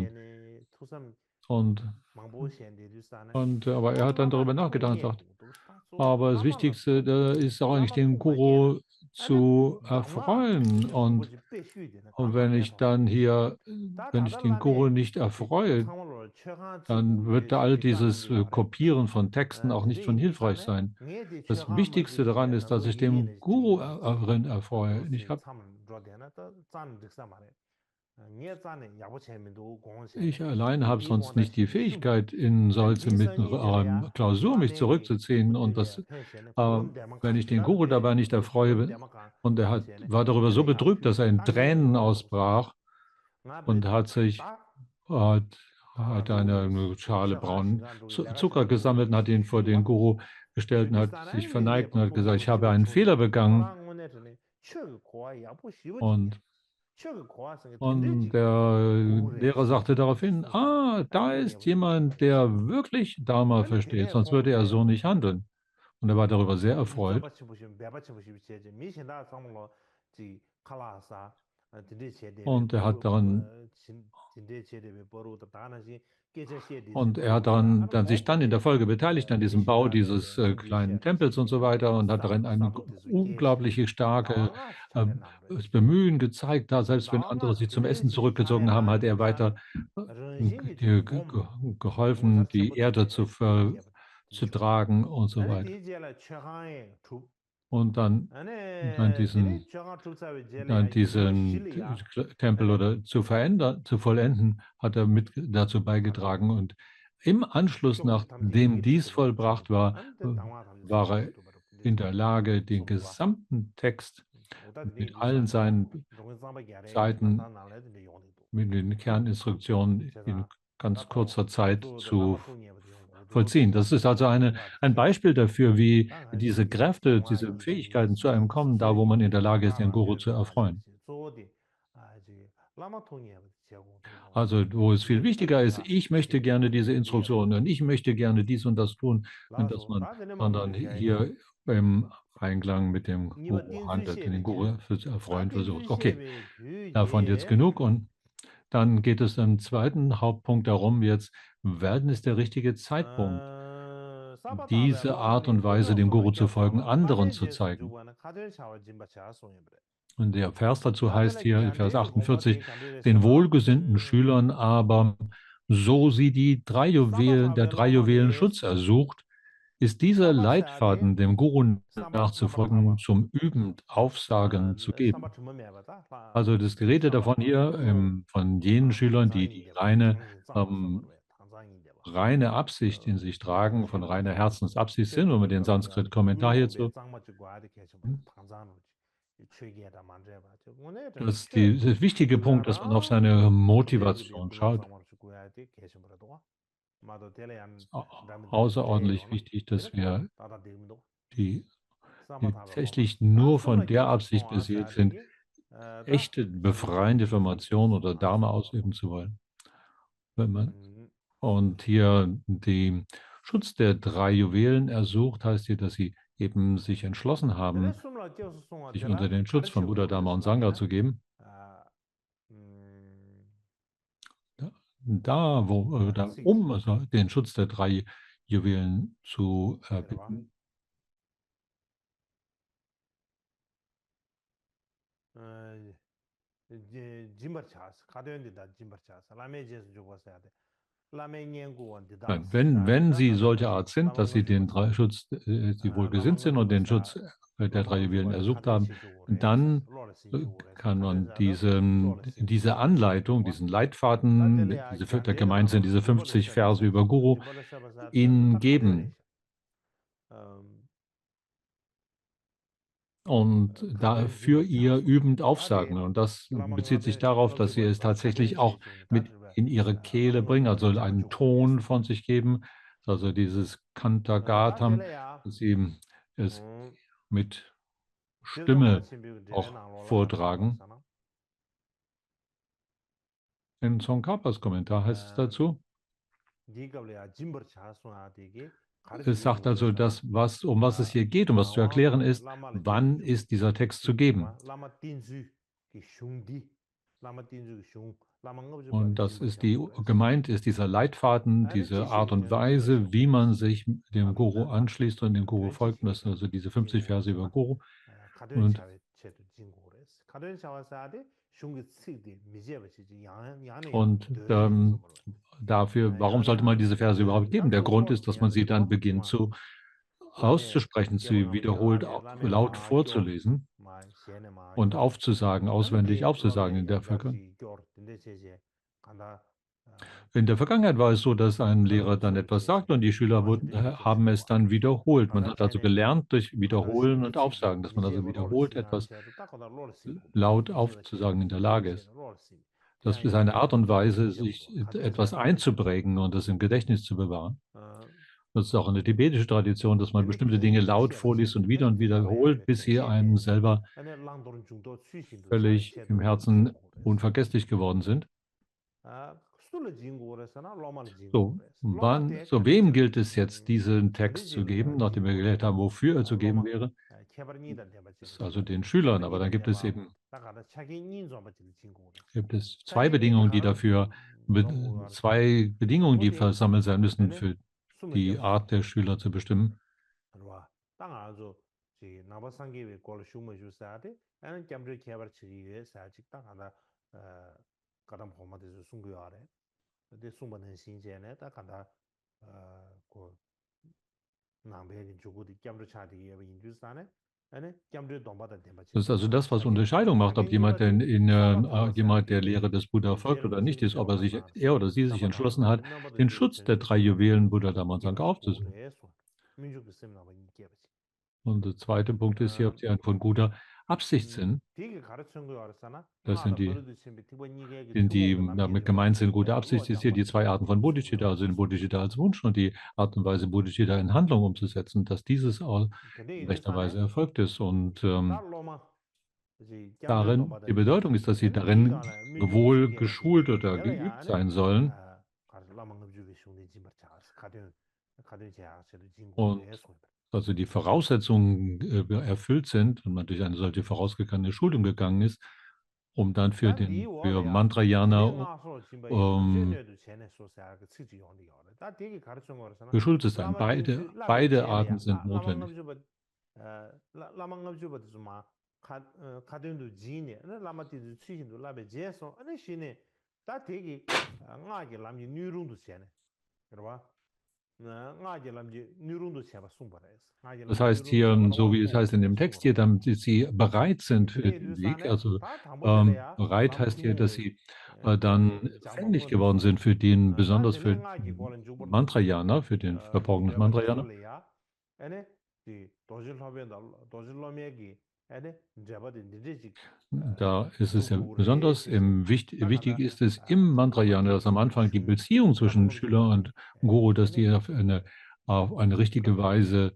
Aber er hat dann darüber nachgedacht und sagt, aber das Wichtigste ist auch eigentlich den Guru zu erfreuen. Und wenn ich den Guru nicht erfreue, dann wird all dieses Kopieren von Texten auch nicht von hilfreich sein. Das Wichtigste daran ist, dass ich dem Guru erfreue. Ich allein habe sonst nicht die Fähigkeit, in solche Klausur mich zurückzuziehen. Und wenn ich den Guru dabei nicht erfreue, und er war darüber so betrübt, dass er in Tränen ausbrach und hat eine Schale braunen Zucker gesammelt und hat ihn vor den Guru gestellt und hat sich verneigt und hat gesagt, ich habe einen Fehler begangen. Und der Lehrer sagte daraufhin, da ist jemand, der wirklich Dharma versteht, sonst würde er so nicht handeln. Und er war darüber sehr erfreut. Und er hat sich dann in der Folge beteiligt an diesem Bau dieses kleinen Tempels und so weiter und hat darin eine unglaubliche starke Bemühen gezeigt. Da selbst wenn andere sich zum Essen zurückgezogen haben, hat er weiter geholfen, die Erde zu tragen und so weiter. Und dann diesen Tempel oder zu vollenden, hat er mit dazu beigetragen. Und im Anschluss, nachdem dies vollbracht war, war er in der Lage, den gesamten Text mit allen seinen Seiten, mit den Kerninstruktionen in ganz kurzer Zeit zu vollziehen. Das ist also ein Beispiel dafür, wie diese Kräfte, diese Fähigkeiten zu einem kommen, da wo man in der Lage ist, den Guru zu erfreuen. Also wo es viel wichtiger ist, ich möchte gerne diese Instruktionen und ich möchte gerne dies und das tun, und dass man dann hier im Einklang mit dem Guru handelt, den Guru zu erfreuen versucht. Okay, davon jetzt genug, und dann geht es im zweiten Hauptpunkt darum, jetzt, wann ist der richtige Zeitpunkt, diese Art und Weise, dem Guru zu folgen, anderen zu zeigen. Und der Vers dazu heißt hier, Vers 48, den wohlgesinnten Schülern aber, so sie der drei Juwelen Schutz ersucht, ist dieser Leitfaden, dem Guru nachzufolgen, zum Üben, Aufsagen zu geben. Also das Gerede davon hier, von jenen Schülern, die reine Absicht in sich tragen, von reiner Herzensabsicht sind, und mit dem Sanskrit-Kommentar hierzu. Das ist der wichtige Punkt, dass man auf seine Motivation schaut. Außerordentlich wichtig, dass wir die tatsächlich nur von der Absicht beseelt sind, echte befreiende Information oder Dharma ausüben zu wollen. Und hier den Schutz der 3 Juwelen ersucht, heißt hier, dass sie eben sich entschlossen haben, sich unter den Schutz von Buddha, Dharma und Sangha zu geben. Um also den Schutz der 3 Juwelen zu erbitten. Nein, wenn sie solche Art sind, dass sie den Schutz, sie wohlgesinnt sind und den Schutz der 3 Juwelen ersucht haben, dann kann man diese Anleitung, diesen Leitfaden, da gemeint sind diese 50 Verse über Guru, ihnen geben. Und dafür ihr übend aufsagen. Und das bezieht sich darauf, dass sie es tatsächlich auch mit in ihre Kehle bringen, also einen Ton von sich geben, also dieses Kantagatam, dass sie es mit Stimme auch vortragen. In Tsongkhapas Kommentar heißt es dazu, es sagt also, um was es hier geht, um was zu erklären ist, wann ist dieser Text zu geben. Und das ist gemeint ist dieser Leitfaden, diese Art und Weise, wie man sich dem Guru anschließt und dem Guru folgt. Und das sind also diese 50 Verse über Guru. Und dafür, warum sollte man diese Verse überhaupt geben? Der Grund ist, dass man sie dann beginnt auszusprechen, sie wiederholt laut vorzulesen und aufzusagen, auswendig aufzusagen in der Vergangenheit. In der Vergangenheit war es so, dass ein Lehrer dann etwas sagt und die Schüler haben es dann wiederholt. Man hat also gelernt durch Wiederholen und Aufsagen, dass man also wiederholt etwas laut aufzusagen in der Lage ist. Das ist eine Art und Weise, sich etwas einzuprägen und das im Gedächtnis zu bewahren. Das ist auch eine tibetische Tradition, dass man bestimmte Dinge laut vorliest und wiederholt, bis sie einem selber völlig im Herzen unvergesslich geworden sind. So, wem gilt es jetzt, diesen Text zu geben, nachdem wir gelehrt haben, wofür er zu geben wäre? Das ist also den Schülern, aber dann gibt es eben zwei Bedingungen, die versammelt sein müssen, für die Art der Schüler zu bestimmen. Das ist also das, was Unterscheidung macht, ob jemand der Lehre des Buddha folgt oder nicht ist, ob er oder sie sich entschlossen hat, den Schutz der 3 Juwelen Buddha, Dhamma und Sangha aufzusuchen. Und der zweite Punkt ist hier, ob sie von guter Absicht sind. Das sind die damit gemeint sind, gute Absicht ist hier die 2 Arten von Bodhicitta, also den Bodhicitta als Wunsch und die Art und Weise, Bodhicitta in Handlung umzusetzen, dass dieses auch in rechter Weise erfolgt ist. Und die Bedeutung ist, dass sie darin wohl geschult oder geübt sein sollen. Und also die Voraussetzungen erfüllt sind und man durch eine solche vorausgegangene Schulung gegangen ist, um dann für Mantrayana geschult zu sein. Beide Arten sind notwendig. Das heißt hier, so wie es heißt in dem Text hier, damit sie bereit sind für den Weg. Also bereit heißt hier, dass sie dann fähig geworden sind für den, besonders für Mantrayana, für den verborgenen Mantrayana. Da ist es ja besonders wichtig ist es im Mantrayana, dass am Anfang die Beziehung zwischen Schüler und Guru, dass die auf eine richtige Weise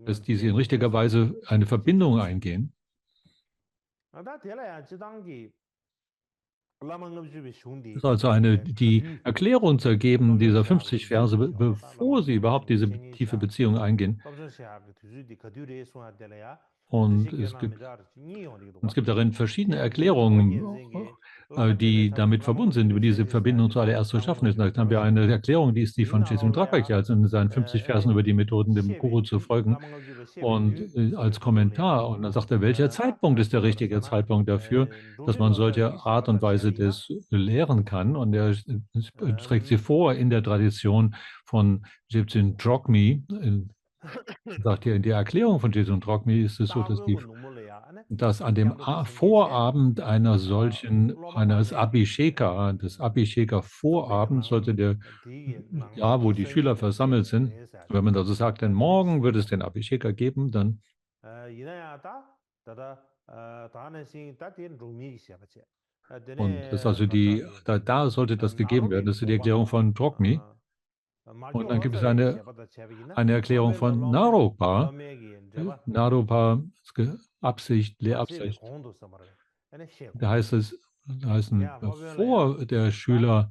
dass diese in richtiger Weise eine Verbindung eingehen. Es ist also die Erklärung zu ergeben dieser 50 Verse, bevor sie überhaupt diese tiefe Beziehung eingehen. Und es gibt darin verschiedene Erklärungen, die damit verbunden sind, über diese Verbindung zuallererst zu schaffen ist. Da haben wir eine Erklärung, die ist die von Jason Drapaki, also in seinen 50 Versen über die Methoden, dem Guru zu folgen. Und als Kommentar, und dann sagt er, welcher Zeitpunkt ist der richtige Zeitpunkt dafür, dass man solche Art und Weise des lehren kann. Und er trägt sie vor in der Tradition von Jebsen Drogmi. Sagt ihr, in der Erklärung von Jebsen Drogmi ist es so, dass an dem Vorabend eines Abhisheka, des Abhisheka-Vorabends sollte wo die Schüler versammelt sind, wenn man also sagt, denn morgen wird es den Abhisheka geben, dann und das ist also da sollte das gegeben werden. Das ist die Erklärung von Drogmi. Und dann gibt es eine Erklärung von Naropa. Naropa, Absicht, Lehrabsicht. Da heißt es, bevor der Schüler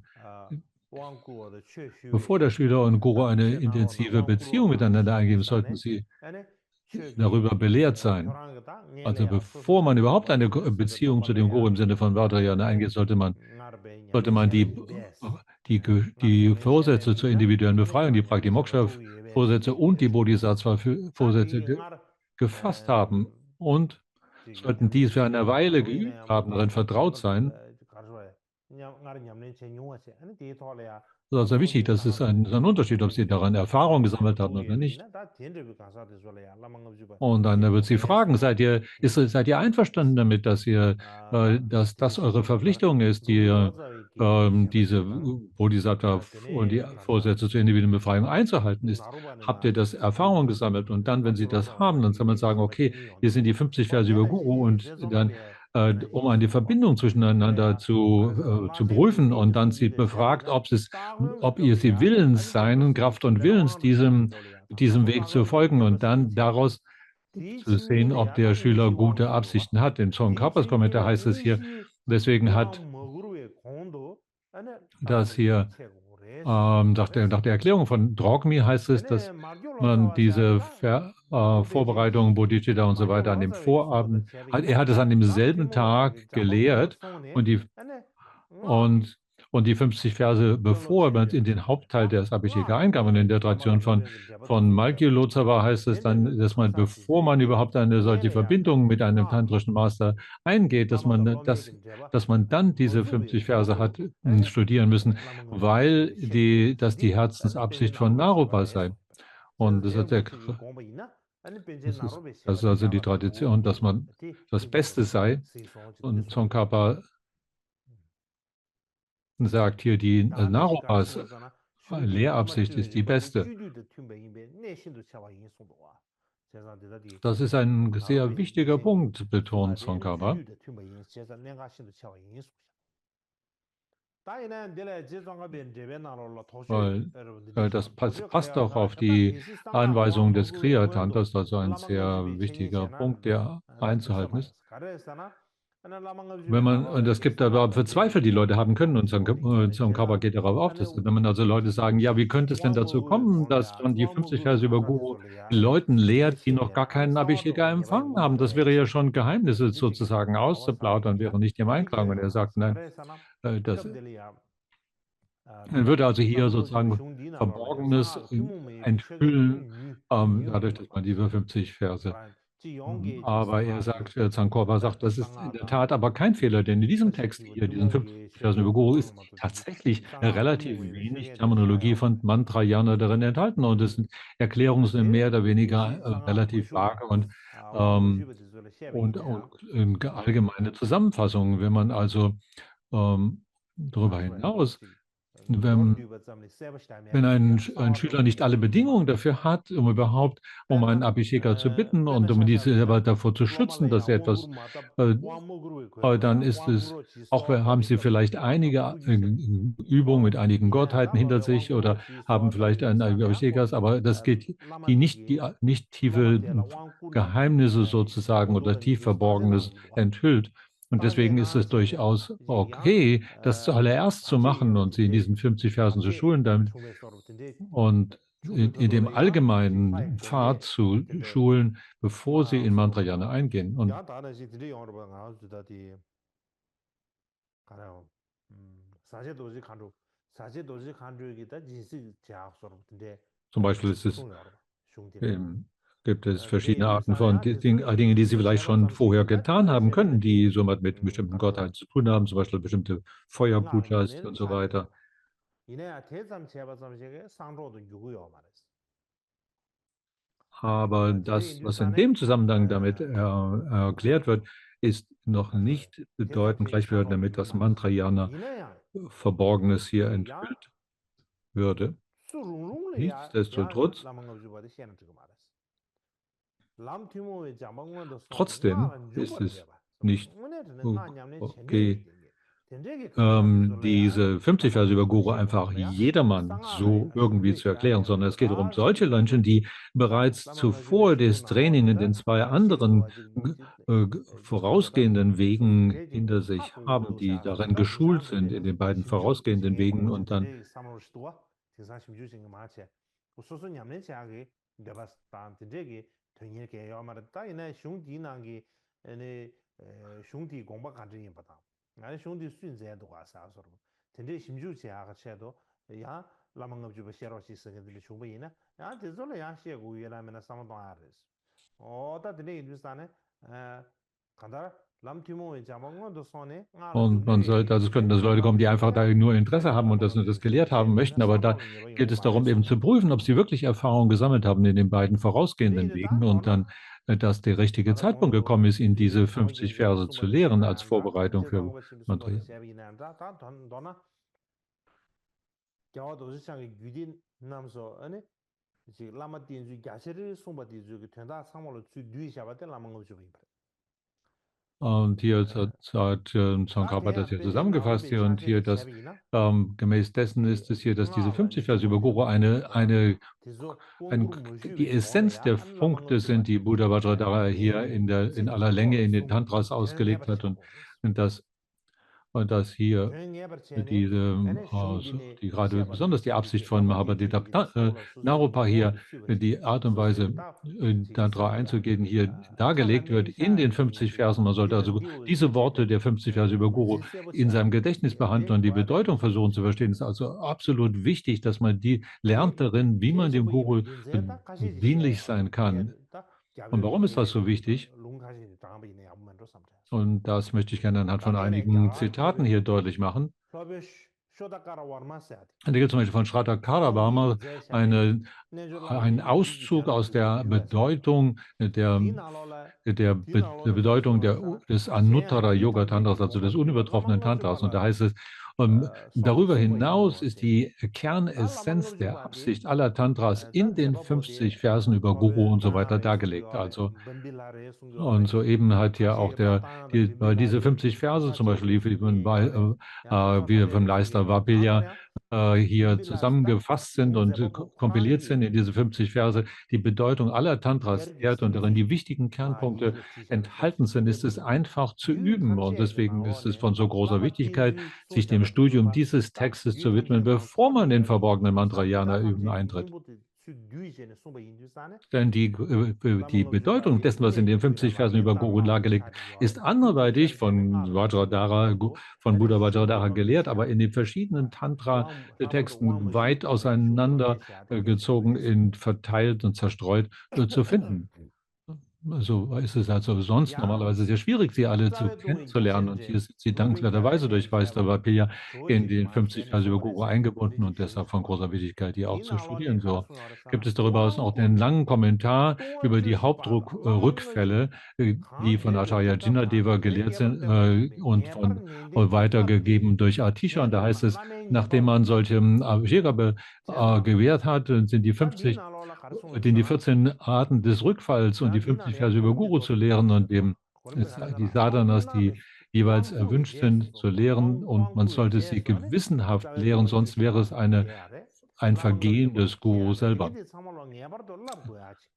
und Guru eine intensive Beziehung miteinander eingehen, sollten sie darüber belehrt sein. Also bevor man überhaupt eine Beziehung zu dem Guru im Sinne von Vajrayana eingeht, sollte man die Vorsätze zur individuellen Befreiung, die Pratimoksha-Vorsätze und die Bodhisattva-Vorsätze gefasst haben und sollten dies für eine Weile geübt haben, darin vertraut sein. Das ist sehr wichtig, das ist ein Unterschied, ob Sie daran Erfahrung gesammelt haben oder nicht. Und dann wird sie fragen, seid ihr einverstanden damit, dass das eure Verpflichtung ist, diese Bodhisattva und die Vorsätze zur individuellen Befreiung einzuhalten? Habt ihr das Erfahrung gesammelt? Und dann, wenn Sie das haben, dann kann man sagen, okay, hier sind die 50 Verse über Guru und dann um eine Verbindung zwischeneinander zu prüfen. Und dann sie befragt, ob ihr sie willens seien, Kraft und Willens, diesem Weg zu folgen und dann daraus zu sehen, ob der Schüler gute Absichten hat. In Tsongkhapas Kommentar heißt es hier, deswegen hat das hier, nach der Erklärung von Drogmi heißt es, dass man diese Vorbereitungen, Bodhicitta und so weiter an dem Vorabend, er hat es an demselben Tag gelehrt und die 50 Verse, bevor man in den Hauptteil des Abhisheka einkam. Und in der Tradition von Malki Lotsawa heißt es dann, dass man, bevor man überhaupt eine solche Verbindung mit einem tantrischen Master eingeht, dass man dann diese 50 Verse hat studieren müssen, weil das die Herzensabsicht von Naropa sei. Und das ist also die Tradition, dass man das Beste sei. Und Tsongkhapa sagt hier, die Naropas Lehrabsicht ist die beste. Das ist ein sehr wichtiger Punkt, betont Tsongkhapa. Weil das passt auch auf die Anweisung des Kriya-Tantras, also ein sehr wichtiger Punkt, der einzuhalten ist. Und es gibt aber verzweifelt, die Leute haben können, und Tsongkhapa geht darauf auf, dass wenn man also Leute sagen, ja, wie könnte es denn dazu kommen, dass man die 50 Verse über Guru Leuten lehrt, die noch gar keinen Abhisheka empfangen haben? Das wäre ja schon Geheimnisse sozusagen auszuplaudern, wäre nicht im Einklang. Und er sagt, nein, man würde also hier sozusagen Verborgenes enthüllen, dadurch, dass man diese 50 Verse. Aber er sagt, Tsongkhapa sagt, das ist in der Tat aber kein Fehler, denn in diesem Text hier, diesen 50 Versen über Guru, ist tatsächlich relativ wenig Terminologie von Mantrayana darin enthalten. Und es sind Erklärungen, sind mehr oder weniger relativ vage und allgemeine Zusammenfassungen. Wenn man also darüber hinaus wenn, wenn ein Schüler nicht alle Bedingungen dafür hat, um überhaupt um einen Abhisheka zu bitten und um diese selber davor zu schützen, dass er etwas, dann ist es, haben sie vielleicht einige Übungen mit einigen Gottheiten hinter sich oder haben vielleicht einen Abhishekas, aber das geht die nicht tiefe Geheimnisse sozusagen oder tief Verborgenes enthüllt. Und deswegen ist es durchaus okay, das zuallererst zu machen und sie in diesen 50 Versen zu schulen damit und in dem allgemeinen Pfad zu schulen, bevor sie in Mantrayana eingehen. Und zum Beispiel gibt es verschiedene Arten von Dingen, die Sie vielleicht schon vorher getan haben könnten, die somit mit bestimmten Gottheiten zu tun haben, zum Beispiel bestimmte Feuerpujas und so weiter. Aber das, was in dem Zusammenhang damit erklärt wird, ist noch nicht gleichbedeutend damit, dass Mantrayana Verborgenes hier enthüllt würde. Nichtsdestotrotz, trotzdem ist es nicht okay, diese 50 Verse über Guru einfach jedermann so irgendwie zu erklären, sondern es geht um solche Menschen, die bereits zuvor das Training in den zwei anderen vorausgehenden Wegen hinter sich haben, die darin geschult sind, in den beiden vorausgehenden Wegen und dann 나는兄弟 순제도 와서 근데 심주지하가 셔도 야 라망업 주버 셔로시 쓰게들 충분히나 야 대절로 야 셔고 예라면 상도 아르스 어다 드네 인도스탄에 간다 람티모에 자망원도 손에 und man sollte, also es könnten das Leute kommen, die einfach da nur Interesse haben und das nur das gelehrt haben möchten, aber da geht es darum, eben zu prüfen, ob sie wirklich Erfahrung gesammelt haben in den beiden vorausgehenden Wegen und dann, dass der richtige Zeitpunkt gekommen ist, ihnen diese 50 Verse zu lehren als Vorbereitung für Mantra. Und hier hat Tsongkhapa das hier zusammengefasst hier und hier, dass gemäß dessen ist es hier, dass diese 50 Verse über Guru die Essenz der Punkte sind, die Buddha Vajradhara hier in aller Länge in den Tantras ausgelegt hat und das hier die gerade besonders die Absicht von Mahabhadita Naropa hier, die Art und Weise, darauf einzugehen, hier dargelegt wird in den 50 Versen. Man sollte also diese Worte der 50 Verse über Guru in seinem Gedächtnis behandeln und die Bedeutung versuchen zu verstehen. Es ist also absolut wichtig, dass man die lernt darin, wie man dem Guru dienlich sein kann. Und warum ist das so wichtig? Und das möchte ich gerne anhand von einigen Zitaten hier deutlich machen. Und hier gibt es zum Beispiel von Shraddha einen Auszug aus der Bedeutung des Anuttara Yoga Tantras, also des unübertroffenen Tantras. Und da heißt es, darüber hinaus ist die Kernessenz der Absicht aller Tantras in den 50 Versen über Guru und so weiter dargelegt. Also, und soeben hat ja auch diese 50 Verse zum Beispiel, wie vom Leister Vapilya hier zusammengefasst sind und kompiliert sind in diese 50 Verse, die Bedeutung aller Tantras lehrt und darin die wichtigen Kernpunkte enthalten sind, ist es einfach zu üben. Und deswegen ist es von so großer Wichtigkeit, sich dem Studium dieses Textes zu widmen, bevor man den verborgenen Mantrayana üben eintritt. Denn die Bedeutung dessen, was in den 50 Versen über Guru dargelegt, ist anderweitig von Buddha Vajradhara gelehrt, aber in den verschiedenen Tantra-Texten weit auseinander gezogen, verteilt und zerstreut zu finden. so ist es also sonst normalerweise sehr schwierig, sie alle kennenzulernen. Und hier sind sie dankenswerterweise durch Weißler in den 50 Verse über Guru eingebunden und deshalb von großer Wichtigkeit, die auch zu studieren. So gibt es darüber hinaus auch einen langen Kommentar über die Hauptdruckrückfälle, die von Acharya Jinnadeva gelehrt sind und weitergegeben durch Atisha. Und da heißt es, nachdem man solche Abhisheka gewährt hat, sind die 14 Arten des Rückfalls und die 50 Verse über Guru zu lehren und die Sadhanas, die jeweils erwünscht sind, zu lehren. Und man sollte sie gewissenhaft lehren, sonst wäre es ein Vergehen des Guru selber.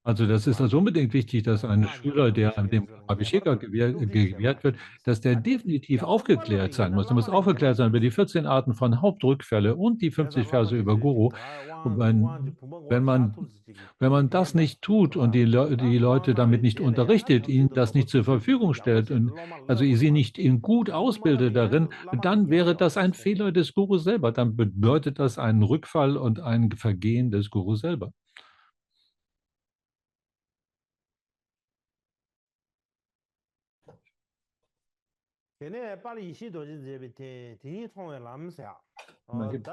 Also das ist also unbedingt wichtig, dass ein Schüler, der dem Abhisheka gewährt wird, dass der definitiv aufgeklärt sein muss. Er muss aufgeklärt sein über die 14 Arten von Hauptrückfälle und die 50 Verse über Guru. Und wenn man das nicht tut und die Leute damit nicht unterrichtet, ihnen das nicht zur Verfügung stellt, also sie nicht gut ausbildet darin, dann wäre das ein Fehler des Guru selber. Dann bedeutet das einen Rückfall und ein Vergehen des Guru selber. Dann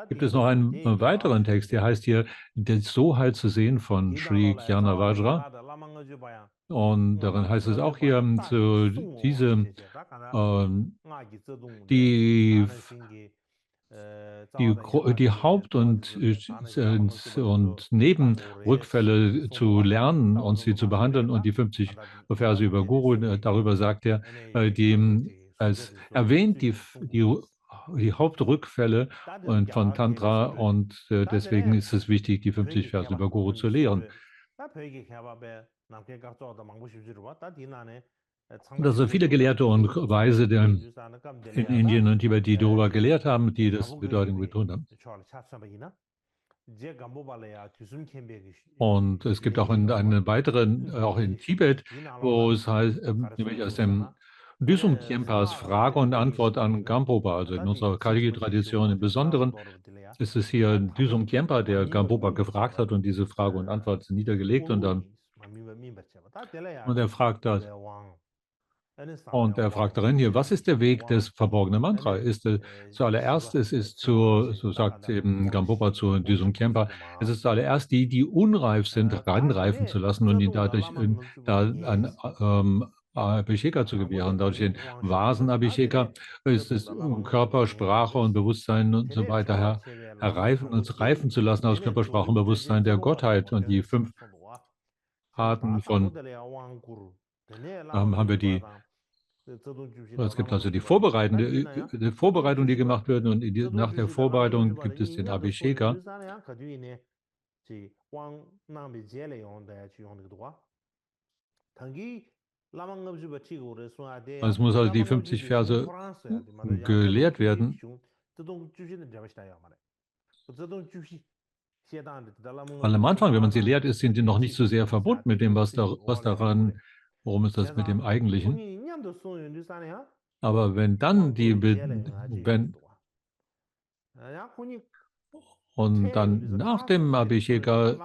gibt es noch einen weiteren Text, der heißt hier, der Sohai zu sehen von Sri Kyana Vajra. Und darin heißt es auch hier, die Haupt- und Nebenrückfälle zu lernen und sie zu behandeln und die 50 Verse über Guru, darüber sagt er, es erwähnt die Hauptrückfälle von Tantra und deswegen ist es wichtig, die 50 Verse über Guru zu lehren. Dass so viele Gelehrte und Weise in Indien und Tibet, die darüber gelehrt haben, die das Bedeutung betont haben. Und es gibt auch einen weiteren, auch in Tibet, wo es heißt, nämlich aus dem Düsum Khenpas Frage und Antwort an Gampopa, also in unserer Kaligi-Tradition im Besonderen, ist es hier Düsum Khenpa, der Gampopa gefragt hat und diese Frage und Antwort niedergelegt und er fragt das. Und er fragt darin hier, was ist der Weg des verborgenen Mantra? Zuallererst, so sagt eben Gampopa zu Düsum Khenpa, es ist zuallererst die unreif sind, ranreifen zu lassen und ihnen dadurch ein Abhisheka zu gewähren. Dadurch den Vasen Abhisheka ist es Körper, Sprache und Bewusstsein und so weiter reifen zu lassen aus Körper, Sprache und Bewusstsein der Gottheit. Und die 5 Arten von haben wir es gibt also die Vorbereitung, die gemacht wird, und nach der Vorbereitung gibt es den Abhisheka. Es muss also die 50 Verse gelehrt werden. Weil am Anfang, wenn man sie lehrt, sind sie noch nicht so sehr verbunden mit dem, worum ist das mit dem Eigentlichen. Aber wenn dann und dann nach dem Abhisheka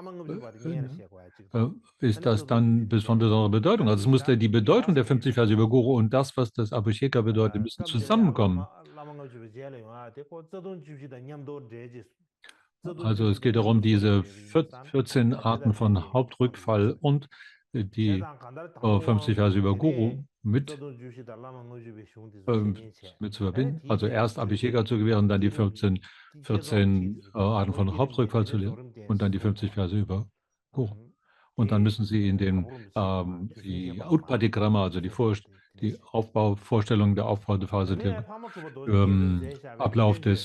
ist das dann von besonderer Bedeutung. Also es muss die Bedeutung der 50 Verse über Guru und das, was das Abhisheka bedeutet, müssen zusammenkommen. Also es geht darum, diese 14 Arten von Hauptrückfall und die 50 Verse über Guru mit zu verbinden. Also erst Abhisheka zu gewähren, dann die 14 Arten von Hauptrückfall zu lehren und dann die 50 Verse über Guru. Und dann müssen Sie in die Utpatikrama, also die Vorstellung der Aufbauphase, der Ablauf der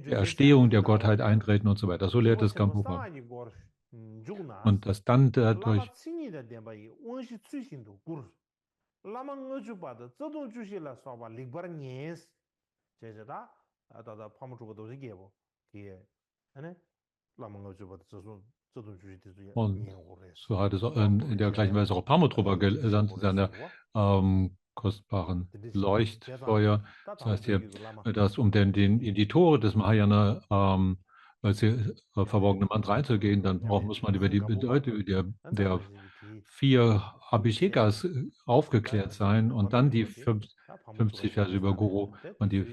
Erstehung der Gottheit eintreten und so weiter. So lehrt es Gampopa. Und das dann dadurch und so hat es in der gleichen Weise auch Parmatrubha gelernt, seine kostbaren Leuchtfeuer. Das heißt hier, dass in die Tore des Mahayana verborgene Mantra reinzugehen, dann muss man über die Bedeutung der 4 Abhishekas aufgeklärt sein und dann die 50 Verse über Guru und die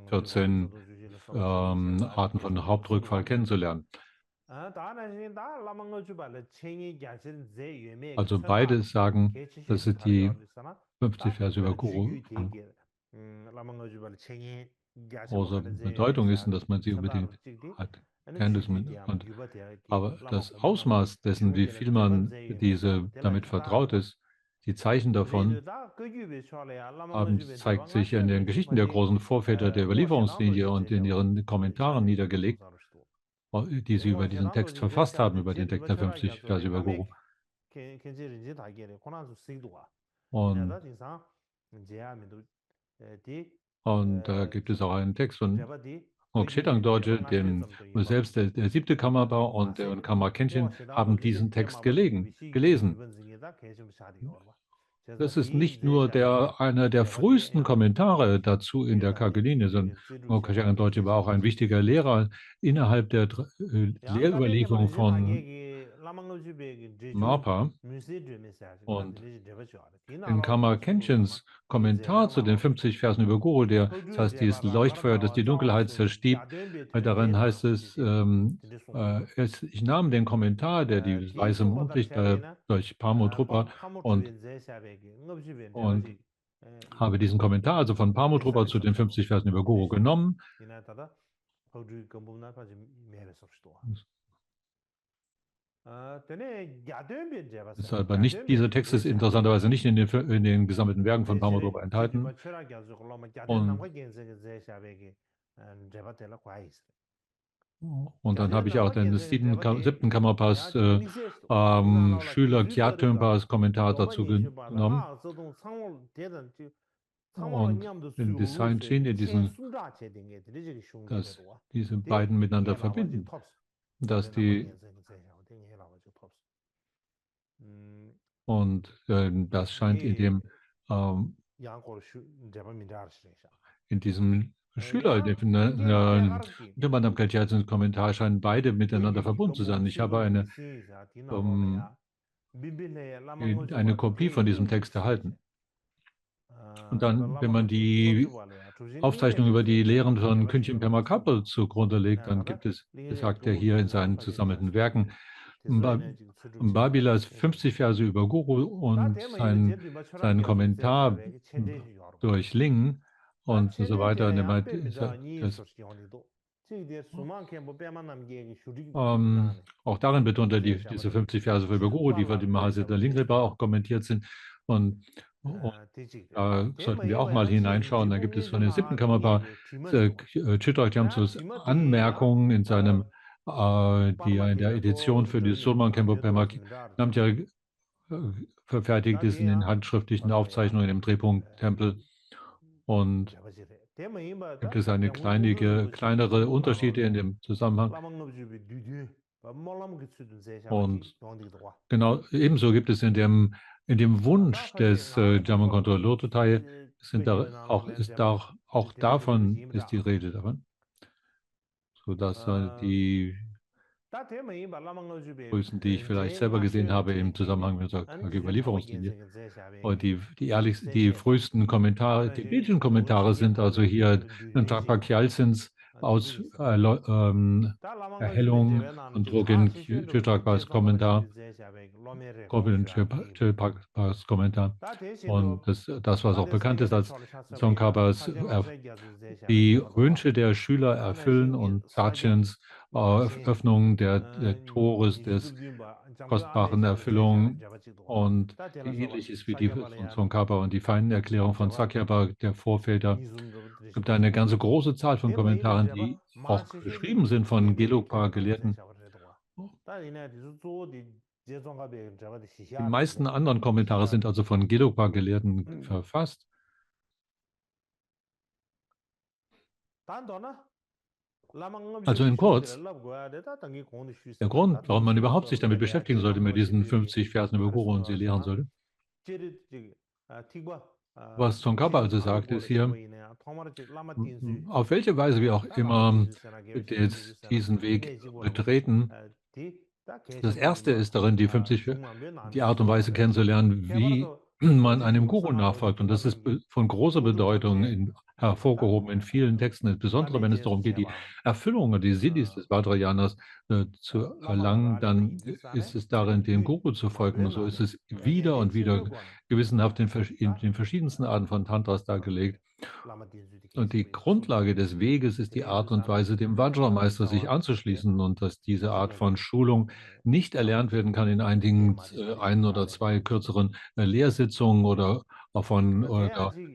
14 Arten von Hauptrückfall kennenzulernen. Also beide sagen, dass sie die 50 Verse über Guru von großer Bedeutung ist und dass man sie unbedingt hat. Aber das Ausmaß dessen, wie viel man damit vertraut ist, die Zeichen davon zeigt sich in den Geschichten der großen Vorväter der Überlieferungslinie und in ihren Kommentaren niedergelegt, die sie über diesen Text verfasst haben, über den Text der 50 Verse über Guru. Und da gibt es auch einen Text von Ngok Dorje, selbst der 7. Karmapa und der Karma Kenshin haben diesen Text gelesen. Das ist nicht nur einer der frühesten Kommentare dazu in der Kageline, sondern Ngok Dorje war auch ein wichtiger Lehrer innerhalb der Lehrüberlieferung von Marpa. Und in Karma Kenshins Kommentar zu den 50 Versen über Guru, das heißt, dieses Leuchtfeuer, das die Dunkelheit zerstiebt, darin heißt es, ich nahm den Kommentar, der die weise Mondlicht durch Pamodrupa und habe diesen Kommentar, also von Pamodrupa zu den 50 Versen über Guru genommen. Ist aber nicht, dieser Text ist interessanterweise nicht in den gesammelten Werken von Pamodrupa enthalten. Und dann habe ich auch den 7. Karmapas Schüler Gyatönpas Kommentar dazu genommen. Und in Design Chin, dass diese beiden miteinander verbinden, dass das scheint in diesem Schüler, der Madame Katyazins Kommentar scheinen beide miteinander verbunden zu sein. Ich habe eine Kopie von diesem Text erhalten. Und dann, wenn man die Aufzeichnung über die Lehren von Künchen Pema Kappel zugrunde legt, dann sagt er hier in seinen zusammenhängenden Werken, Babilas 50 Verse über Guru und seinen Kommentar durch Ling und so weiter. Auch darin betont er diese 50 Verse über Guru, die von dem Mahasiddha Lingripa auch kommentiert sind. Und da sollten wir auch mal hineinschauen. Da gibt es von den 7. Karmapa Chitra Jamsus Anmerkungen in seinem, die in der Edition für die Sulman Khenpo Pema Namtya verfertigt ist in den handschriftlichen Aufzeichnungen im Drehpunkt-Tempel. Und gibt es kleinere Unterschiede in dem Zusammenhang. Und genau ebenso gibt es in dem Wunsch des Jamgon Lototai auch davon ist die Rede davon, sodass die Größen, die ich vielleicht selber gesehen habe im Zusammenhang mit der Überlieferungslinie, und die frühesten Kommentare, die tibetischen Kommentare sind also hier Chakpa Kyaltsins Erhellung und Drogin Chitrakpas Kommentar, Robin Chilpakas Kommentar. Und das, was auch bekannt ist als Tsongkhapas, die Wünsche der Schüler erfüllen und Dachins Öffnung der Tores des kostbaren Erfüllung und die ähnlich ist wie die von Tsongkhapa und die feinen Erklärungen von Sakyapa, der Vorväter. Es gibt eine ganze große Zahl von Kommentaren, die auch geschrieben sind von Gelugpa-Gelehrten. Die meisten anderen Kommentare sind also von Gelugpa-Gelehrten verfasst. Also in kurz, der Grund, warum man überhaupt sich damit beschäftigen sollte, mit diesen 50 Versen über Guru und sie lehren sollte. Was Tsongkhapa also sagt, ist hier, auf welche Weise wir auch immer diesen Weg betreten, Das erste ist darin, die Art und Weise kennenzulernen, wie man einem Guru nachfolgt. Und das ist von großer Bedeutung hervorgehoben in vielen Texten, insbesondere wenn es darum geht, die Erfüllung oder die Siddhis des Vajrayanas zu erlangen, dann ist es darin, dem Guru zu folgen. Und so ist es wieder und wieder gewissenhaft in den verschiedensten Arten von Tantras dargelegt. Und die Grundlage des Weges ist die Art und Weise, dem Vajra-Meister sich anzuschließen, und dass diese Art von Schulung nicht erlernt werden kann in einigen ein oder zwei kürzeren Lehrsitzungen oder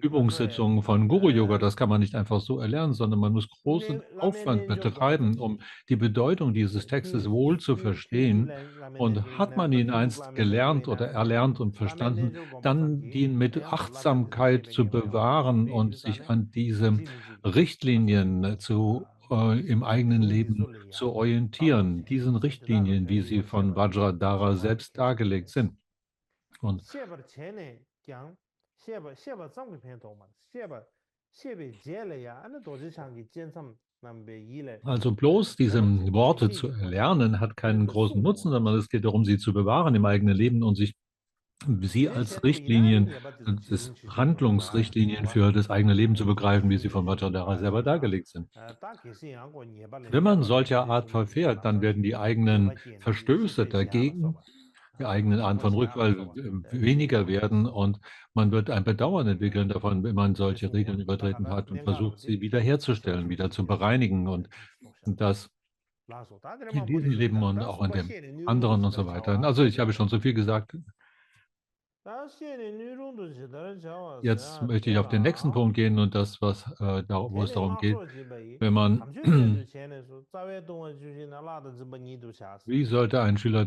Übungssitzungen von Guru-Yoga. Das kann man nicht einfach so erlernen, sondern man muss großen Aufwand betreiben, um die Bedeutung dieses Textes wohl zu verstehen. Und hat man ihn einst gelernt oder erlernt und verstanden, dann ihn mit Achtsamkeit zu bewahren und sich an diese Richtlinien im eigenen Leben zu orientieren, diesen Richtlinien, wie sie von Vajradhara selbst dargelegt sind. Und also bloß diese Worte zu erlernen, hat keinen großen Nutzen, sondern es geht darum, sie zu bewahren im eigenen Leben und sie als Richtlinien, Handlungsrichtlinien für das eigene Leben zu begreifen, wie sie von Vajradhara selber dargelegt sind. Wenn man solcher Art verfährt, dann werden die eigenen Verstöße dagegen, die eigenen Arten von Rückfall weniger werden, und man wird ein Bedauern entwickeln davon, wenn man solche Regeln übertreten hat, und versucht, sie wiederherzustellen, wieder zu bereinigen, und das in diesem Leben und auch in dem anderen und so weiter. Also ich habe schon so viel gesagt. Jetzt möchte ich auf den nächsten Punkt gehen, und das, wo es darum geht, wenn man, wie sollte ein Schüler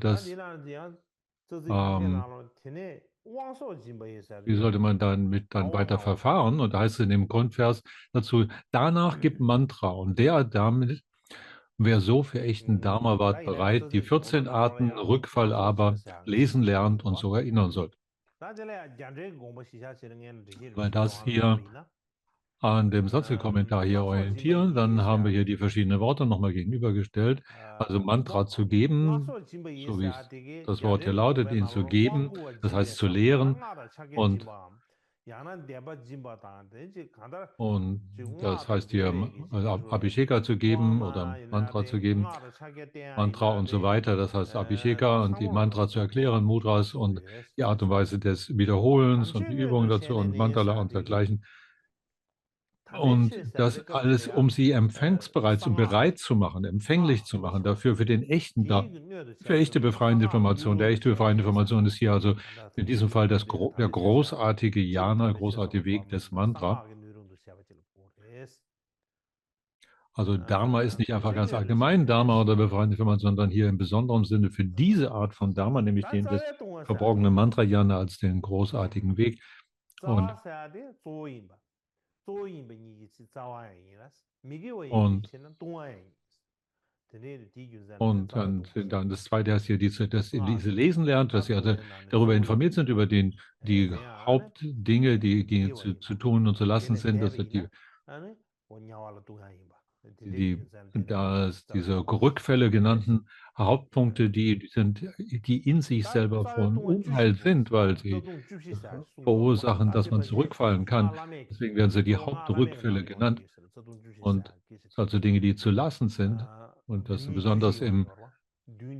wie sollte man dann weiter verfahren? Und da heißt es in dem Grundvers dazu: Danach gibt Mantra, und damit, wer so für echten Dharma ward bereit, die 14 Arten Rückfall aber lesen lernt und so erinnern soll. Weil das hier an dem Sanskrit-Kommentar hier orientieren, dann haben wir hier die verschiedenen Worte nochmal gegenübergestellt. Also Mantra zu geben, so wie das Wort hier lautet, ihn zu geben, das heißt zu lehren, und das heißt hier Abhisheka zu geben oder Mantra zu geben, Mantra und so weiter, das heißt Abhisheka, und die Mantra zu erklären, Mudras und die Art und Weise des Wiederholens und die Übungen dazu und Mandala und dergleichen. Und das alles, um sie empfänglich zu machen dafür, für echte befreiende Information. Der echte befreiende Information ist hier also in diesem Fall der großartige Jhana, großartige Weg des Mantra. Also Dharma ist nicht einfach ganz allgemein Dharma oder befreiende Information, sondern hier im besonderen Sinne für diese Art von Dharma, nämlich den des verborgenen Mantra-Jhana als den großartigen Weg. Und dann das Zweite ist hier, dass diese lesen lernt, dass sie also darüber informiert sind, über die Hauptdinge, die zu tun und zu lassen sind, dass diese Rückfälle genannten Hauptpunkte, die in sich selber von Unheil sind, weil sie verursachen, dass man zurückfallen kann. Deswegen werden sie die Hauptrückfälle genannt. Und also Dinge, die zu lassen sind, und das besonders im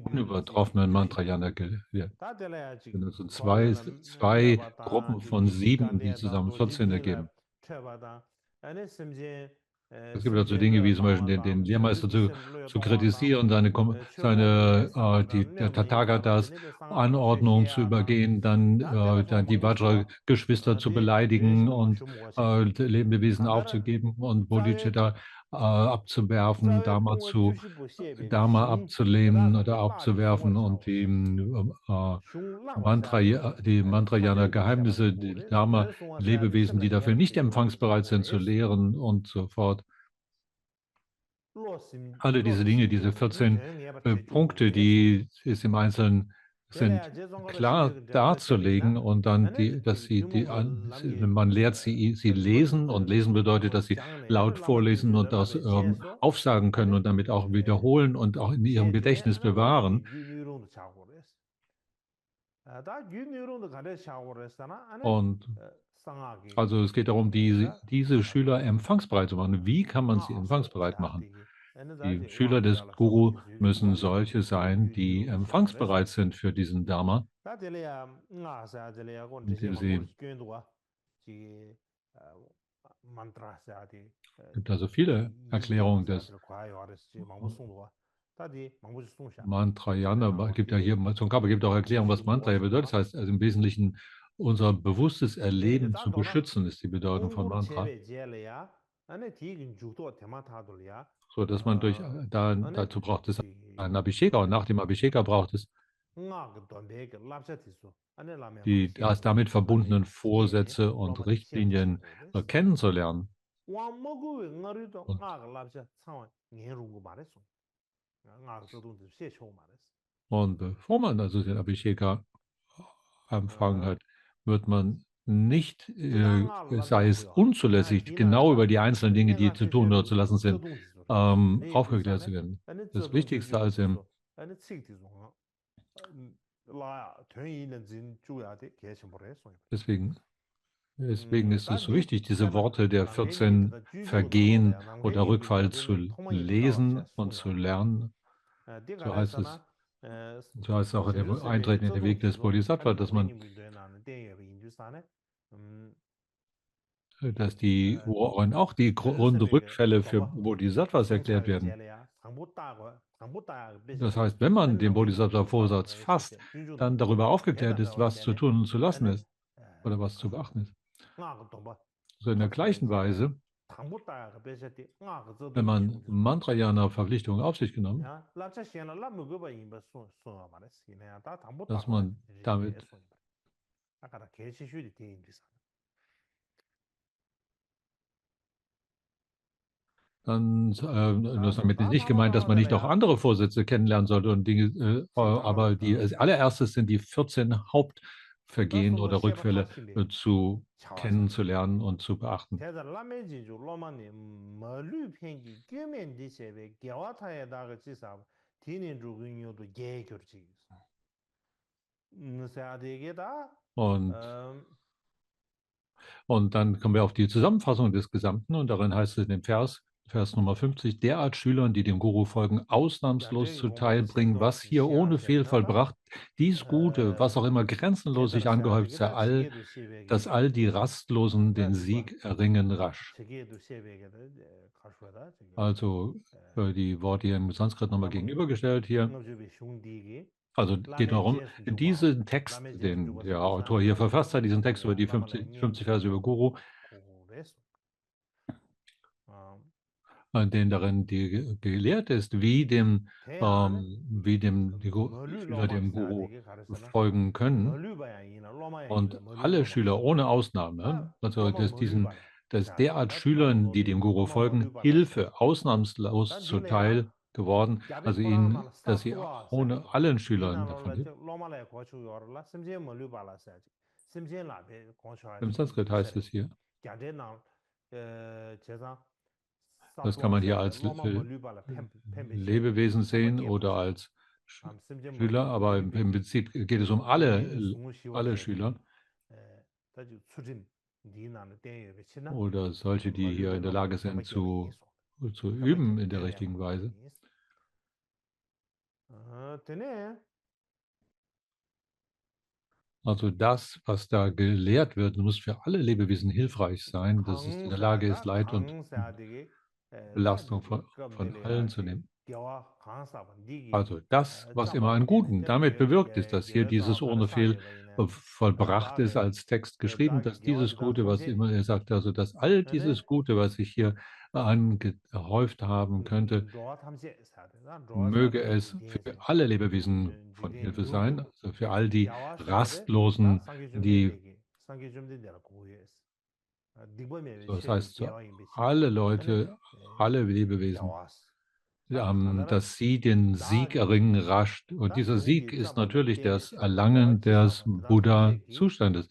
unübertroffenen Mantrayana wird. Das sind zwei Gruppen von 7, die zusammen 14 ergeben. Es gibt also Dinge wie zum Beispiel den Lehrmeister zu kritisieren, der Tathagatas Anordnung zu übergehen, dann die Vajra-Geschwister zu beleidigen und Lebewesen aufzugeben und Bodhicitta abzuwerfen, Dharma abzulehnen oder abzuwerfen, und die Mantrayana-Geheimnisse, die Dharma-Lebewesen, die dafür nicht empfangsbereit sind, zu lehren und so fort. Alle diese Dinge, diese 14 Punkte, die es im Einzelnen sind, klar darzulegen, und dann, man lehrt sie lesen, und lesen bedeutet, dass sie laut vorlesen und das aufsagen können und damit auch wiederholen und auch in ihrem Gedächtnis bewahren. Und also es geht darum, diese Schüler empfangsbereit zu machen. Wie kann man sie empfangsbereit machen? Die Schüler des Guru müssen solche sein, die empfangsbereit sind für diesen Dharma, indem sie es gibt also viele Erklärungen des Mantrayana. Gibt ja hier, zum Körper gibt auch Erklärungen, was Mantra hier bedeutet. Das heißt, also im Wesentlichen unser bewusstes Erleben zu beschützen, ist die Bedeutung von Mantra. So dass man dazu braucht es einen Abhisheka und nach dem Abhisheka braucht es die damit verbundenen Vorsätze und Richtlinien kennenzulernen. Und bevor man also den Abhisheka empfangen hat, wird man nicht, sei es unzulässig, genau über die einzelnen Dinge, die zu tun oder zu lassen sind, aufgeklärt zu werden. Das Wichtigste als im Deswegen ist es so wichtig, diese Worte der 14 Vergehen oder Rückfall zu lesen und zu lernen. So heißt es. So heißt es auch in dem Eintreten in den Weg des Bodhisattva, dass worin auch die Grundrückfälle für Bodhisattvas erklärt werden. Das heißt, wenn man den Bodhisattva-Vorsatz fasst, dann darüber aufgeklärt ist, was zu tun und zu lassen ist oder was zu beachten ist. So in der gleichen Weise, wenn man Mantrayana-Verpflichtungen auf sich genommen, dass man damit dann das damit nicht gemeint, dass man nicht auch andere Vorsätze kennenlernen sollte und Dinge, aber als allererstes sind die 14 Hauptvergehen oder Rückfälle kennenzulernen und zu beachten. Und dann kommen wir auf die Zusammenfassung des Gesamten und darin heißt es in dem Vers Nummer 50, derart Schülern, die dem Guru folgen, ausnahmslos zuteil bringen, was hier ohne Fehl vollbracht, dies Gute, was auch immer grenzenlos sich angehäuft sei, dass all die Rastlosen den Sieg erringen rasch. Also die Worte hier im Sanskrit nochmal gegenübergestellt hier. Also geht darum, diesen Text, den der Autor hier verfasst hat, diesen Text über die 50 Verse über Guru, den darin gelehrt ist, wie die Schüler dem Guru folgen können. Und alle Schüler ohne Ausnahme, also dass derart Schülern, die dem Guru folgen, Hilfe ausnahmslos zuteil geworden, also dass sie ohne allen Schülern davon hilft. Im Sanskrit heißt es hier. Das kann man hier als Lebewesen sehen oder als Schüler, aber im Prinzip geht es um alle Schüler oder solche, die hier in der Lage sind zu üben in der richtigen Weise. Also das, was da gelehrt wird, muss für alle Lebewesen hilfreich sein, dass es in der Lage ist, Leid und Belastung von allen zu nehmen. Also das, was immer an Guten damit bewirkt ist, dass hier dieses ohne Fehl vollbracht ist, als Text geschrieben, dass dieses Gute, was immer er sagt, also dass all dieses Gute, was sich hier angehäuft haben könnte, möge es für alle Lebewesen von Hilfe sein, also für all die Rastlosen, das heißt, alle Leute, alle Lebewesen, dass sie den Sieg erringen rasch. Und dieser Sieg ist natürlich das Erlangen des Buddha-Zustandes,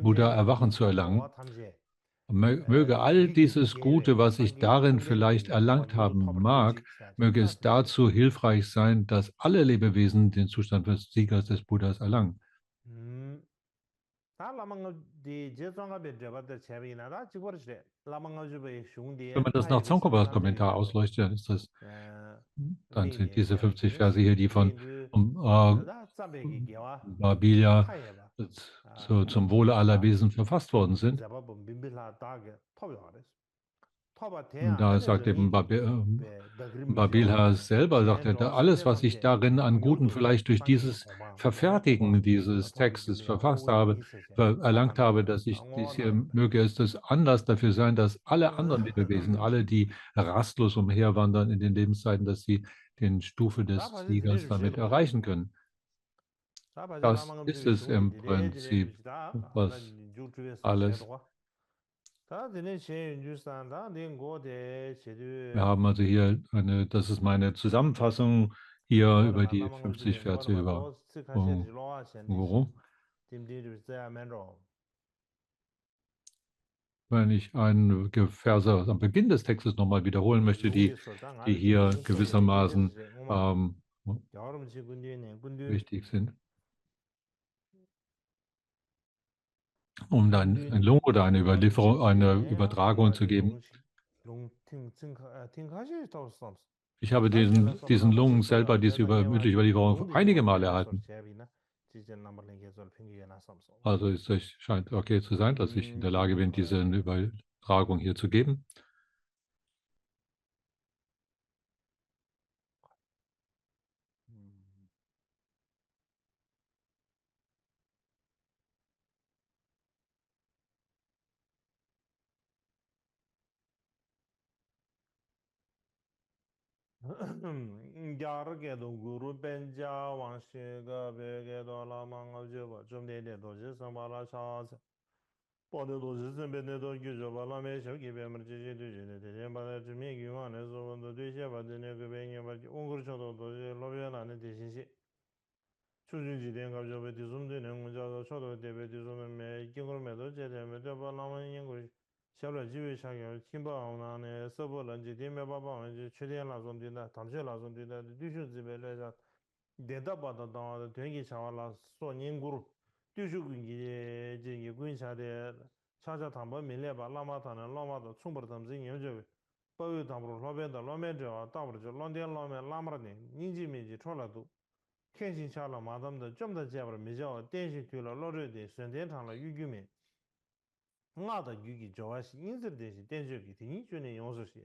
Buddha-Erwachen zu erlangen. Möge all Liki dieses Genwe, Gute, was ich Sangi darin Tonglen vielleicht Gi, erlangt Wanjuru haben Tobar mag, Tuji, möge es Sachi, dazu hilfreich sein, dass alle Lebewesen den Zustand des Siegers des Buddhas erlangen. 다 라망 디 제정가 베드바데 체비나 다 지고르시데 라망 주베 Wenn 슝디 man das nach 타이비 Tsongkhapas 시바람제 Kommentar 요소 ausleuchtet, dann ist das, dann sind 링디 diese 셰바 50 디네 Verse hier, die von 링두 um, 다 잡베기 게와 Babilia 타이바 zum Wohle aller 다 Wesen verfasst worden sind. 자바본 빔빌라 다게 토비오레스 토바 Und 대야 da 안에 sagt eben 링기 베 Babilha 더그림미제와 selber, sagt er, 젠로 alles, 셈제 was ich 탐제 darin an Guten 옹요도 vielleicht durch 상게 dieses 고마 옹요 Verfertigen 토바 dieses 토비 Textes 줄이야 verfasst 오이 habe, 이세세 erlangt 타나메 habe, dass ich dies hier 앙오나메 möge es das Anlass dafür sein, dass alle anderen Lebewesen, alle, die rastlos umherwandern in den Lebenszeiten, dass sie den Stufe 다 des 봐서 Siegers 드릴 damit 쉐도 erreichen können. 다 봐서 Das 라망 ist 주의 es 슝디 im 디레 디레 Prinzip, 주시다 나 was 주주에서 alles. 쉐도와 다 드네 쉐 주산다 닌고데 Wir 쉐드 haben also hier das ist meine Zusammenfassung hier über 거라 die 라망 50 주의 Verse 거라 über 도 스카셰 äh, 로아 셴디시 Guru. 딤디르 세아멘로 Wenn ich einen Verse am Beginn des Textes nochmal wiederholen möchte, 용기 die, 있었다 die 나를 지금 hier 용서를 gewissermaßen 기대지 엄마 ähm, 여러분 지금 군디 wichtig sind, um dann ein 군디니 Lung oder eine 여러분 Überlieferung, eine 지지네 Übertragung zu 엄마지 geben. 롱팅 팅카시 타우스 Ich habe 다질라 diesen 서로라마 Lungen 서서라 selber diese 대단계와 mündliche Überlieferung 용디 einige 용어 Male 대나서 erhalten. 제비나 지진 넘버링 계속 핑계나 삼소 Also es scheint okay zu sein, dass ich in der Lage bin, diese Übertragung hier zu geben. 야르게도 구루 벤자 왕시가 베게도 라망아주바 좀 내내도 지성바라 샤스 뻔해도 지성베네도 규조발라메 셔기 베머지지 되지네 대전바다 주미 기관에서 원도 되셔바드네 그 베냐바지 옹그르쳐도 도지 로변안에 대신시 추진지된 갑조베 디좀되는 문자도 초도 대베 디좀에 경고매도 제대로 발라만 연구 샤로 지위 상여 팀바오나네 서버런지 데메바바원지 최대한라존디나 담제라존디나 뒤슈지벨레자 대다바다 당하다 되게 차와라 소닝구루 뒤슈군기 제기 군샤데 차자 담바 밀레바 라마타는 라마도 충버담진 여저 빠위 담으로 로벤다 로메저 담으로 론디안 로메 라마르니 닌지미지 촐라도 天心下了马他们的这么的结果没叫电信对了老热的省电厂了预计没我的预计主要是因此的是电视给你就能用这些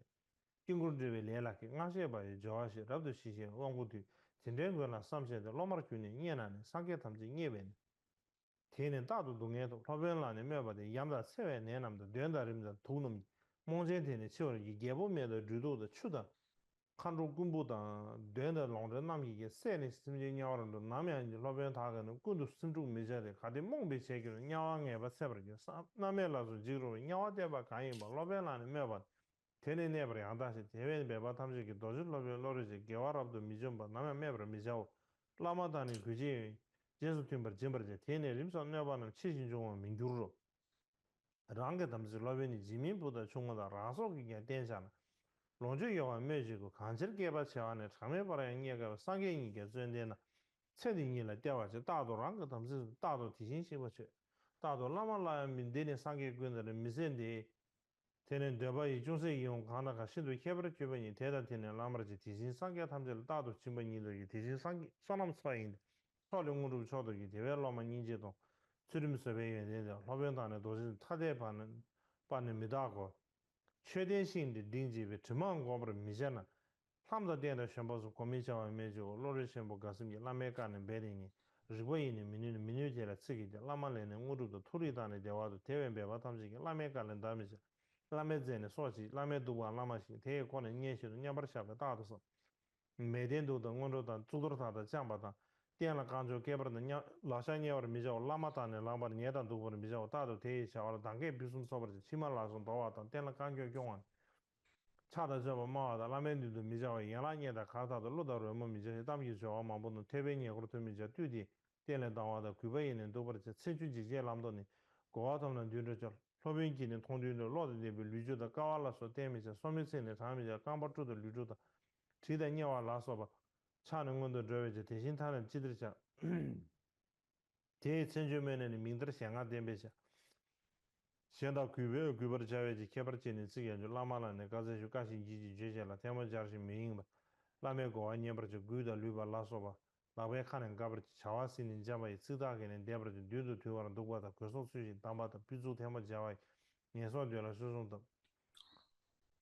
经过这位连了给俺些把主要是老多事情往过去今天过了上线的老马去年年了呢上给他们这业呗天天大多都眼头老本来呢没把的养到7万年那么的短大人的头弄梦见天的气候一给不面的制度的去的 간로 군부다 된다 롱전 남기게 세네 심지 냐오는도 남면 로변 다가는 군도 심중 메자데 가데 몽베 세기로 냐왕에 바 세버게 남면라서 지로 냐와데바 가이 뭐 로변라는 메바 테네 네버리 안다시 대변 베바 탐지기 도줄 로변 로르지 게와랍도 미좀바 남면 메버 미자오 라마다니 그지 제수 팀버 짐버제 테네 림선 네바는 치신 중은 민주로 랑게 담지 로변이 지민보다 중하다 라소기게 된잖아 론주 영화 매지고 간절 개발 차원에 참여바라 영예가 상계인게 전되나 최딩이라 대화지 다도랑 그 담스 다도 디신시버체 다도 라말라 민데네 상계군들 미센데 되는 대바이 중세 이용 가나가 신도 개발 주변이 대단되는 라마르지 디신 상계 탐절 다도 진번이들 디신 상계 사람 사이인데 서령으로 저도기 대외로만 인제도 주름서 배에 되는 로변단에 도시 타대반은 반은 미다고 确定性的定级为这么我们明显了，他们的电脑宣布是国民教育面就落日宣布告诉你，那么干的白的呢，如果因为民主界的刺激的，那么来呢，我这个土地上的电话都台湾白话他们这个那么干的他们是，那么在呢说起，那么读完那么些，他也可能年轻人两百下个大的是，每天都等我这的做多他的讲吧的。电了刚就给不了人老乡年的比较，那么大呢，那么年当都不能比较，大都提小了，大概比什么说不的，起码拉上多少当，电了刚就用完，差的这么毛的，那么你都比较，原来年的看他的路到人们比较，他们就说嘛不能特别年或者特别叫对的，电了当话的，规划一年都不的，持续几届那么多年，国外他们就是叫 로빈기는 통주는 로드데비 류주의 가와라서 데미지 소미세네 다미자 깜버주의 류주의 지대녀와 라서바 차는 건도 저외제 대신 타는 지들자 대천주면에는 민들 생각 됨베자 현다 규베 규버 자외지 개버지는 지게 라마라네 가제주 가시 지지 제제라 테마자시 미잉바 라메고 아니버지 구다 류바 라서바 라베 칸은 가버지 자와시는 자바이 쓰다게는 데버지 류도 되어라 도과다 그소 수지 담바다 비주 테마 자와이 예소되라 수송도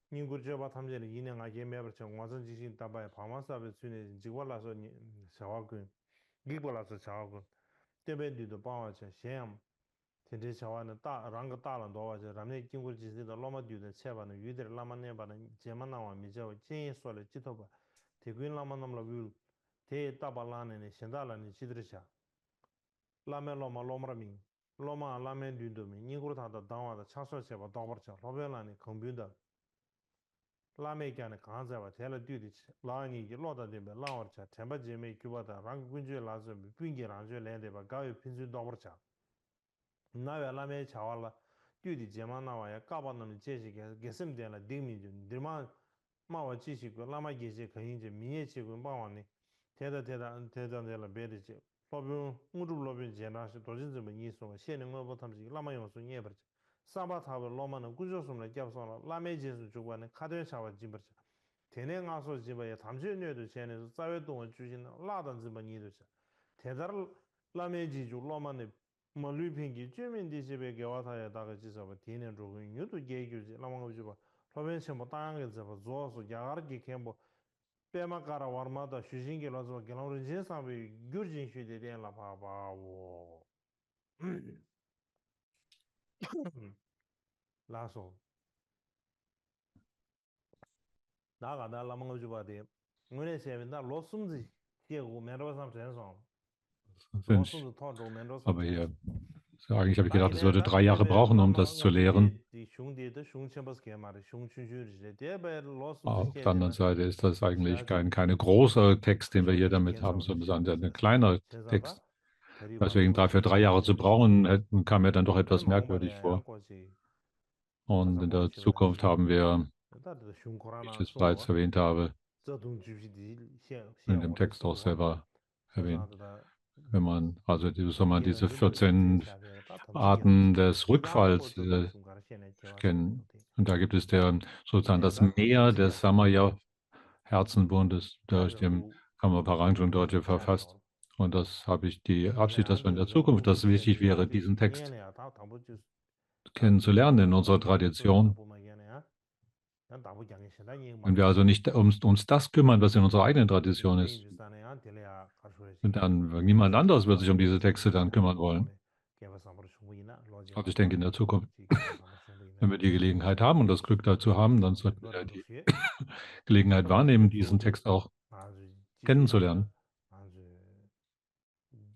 인구저바 탐제는 인행하게 매버지 완전 지신 담바이 방마사베 수네 지고라서 자와군 기고라서 자와군 대변디도 방와체 셈 텐데 자와는 다 랑가 다란 도와제 라메 긴고 지시도 로마디도 체바는 유들 라마네바는 제만나와 미저 제소를 지도바 대군 라마남라 뷰 대 따발라네 신달라니 지드르샤 라메 로마 로마라미 로마 라메 듀도미 닝고르다다 당와다 차서체바 도버차 로벨라니 컴퓨터 라메기안의 강자와 대라 듀디 라니 로다데베 라워차 템바제메 규바다 랑군제 라즈 빈게 랑제 랜데바 가요 핀즈 도버차 나외 라메 차왈라 듀디 제마나와야 까바는 제시게 게심데라 딩미준 드마 마와 지시고 라마 게제 근인제 미예치고 바와니 대다데라 베르지 로빈 무르 로빈 제나시 도진즈메 니소 시행거 보탐지 라마요소 니에버지 사바타브 로마는 구조섬을 잡서나 라메제스 주관의 카드에 차와 짐버자 대냉아서 집에 담주녀도 전에서 사회동을 주신 라던 집은이도 대다를 라메지주 로마의 멀리핑기 주민디 집에 개와타에다가 지서버 대냉 조금 유도 계규지 라마가 주바 로벤시 뭐 땅에 잡아 조서 야가르기 캠보 빼마가라 와르마다 휴신기 라서 gelaurin 제사비 규진 휴대된 라바바오 라소 나가다 라망을 주바데 문에 세빈다 로숨지 제고 메로삼 전송 로숨도 토조 메로삼 Aber hier, so eigentlich habe ich gedacht, es würde 3 Jahre brauchen, um das zu lehren. Auf der anderen Seite ist das eigentlich keine große Text, den wir hier damit haben, sondern ein kleiner Text. Deswegen dafür 3 Jahre zu brauchen, kam mir dann doch etwas merkwürdig vor. Und in der Zukunft haben wir, wie ich es bereits erwähnt habe, in dem Text auch selber erwähnt, wenn man, also soll man diese 14 Arten des Rückfalls kennen. Und da gibt es sozusagen das Meer des Samaya-Herzenbundes, durch den Karma Paranjung dort verfasst. Und das habe ich die Absicht, dass wir in der Zukunft, dass es wichtig wäre, diesen Text kennenzulernen in unserer Tradition. Wenn wir also nicht uns das kümmern, was in unserer eigenen Tradition ist, und dann niemand anderes wird sich um diese Texte dann kümmern wollen. Also ich denke, in der Zukunft, wenn wir die Gelegenheit haben und das Glück dazu haben, dann sollten wir die Gelegenheit wahrnehmen, diesen Text auch kennenzulernen.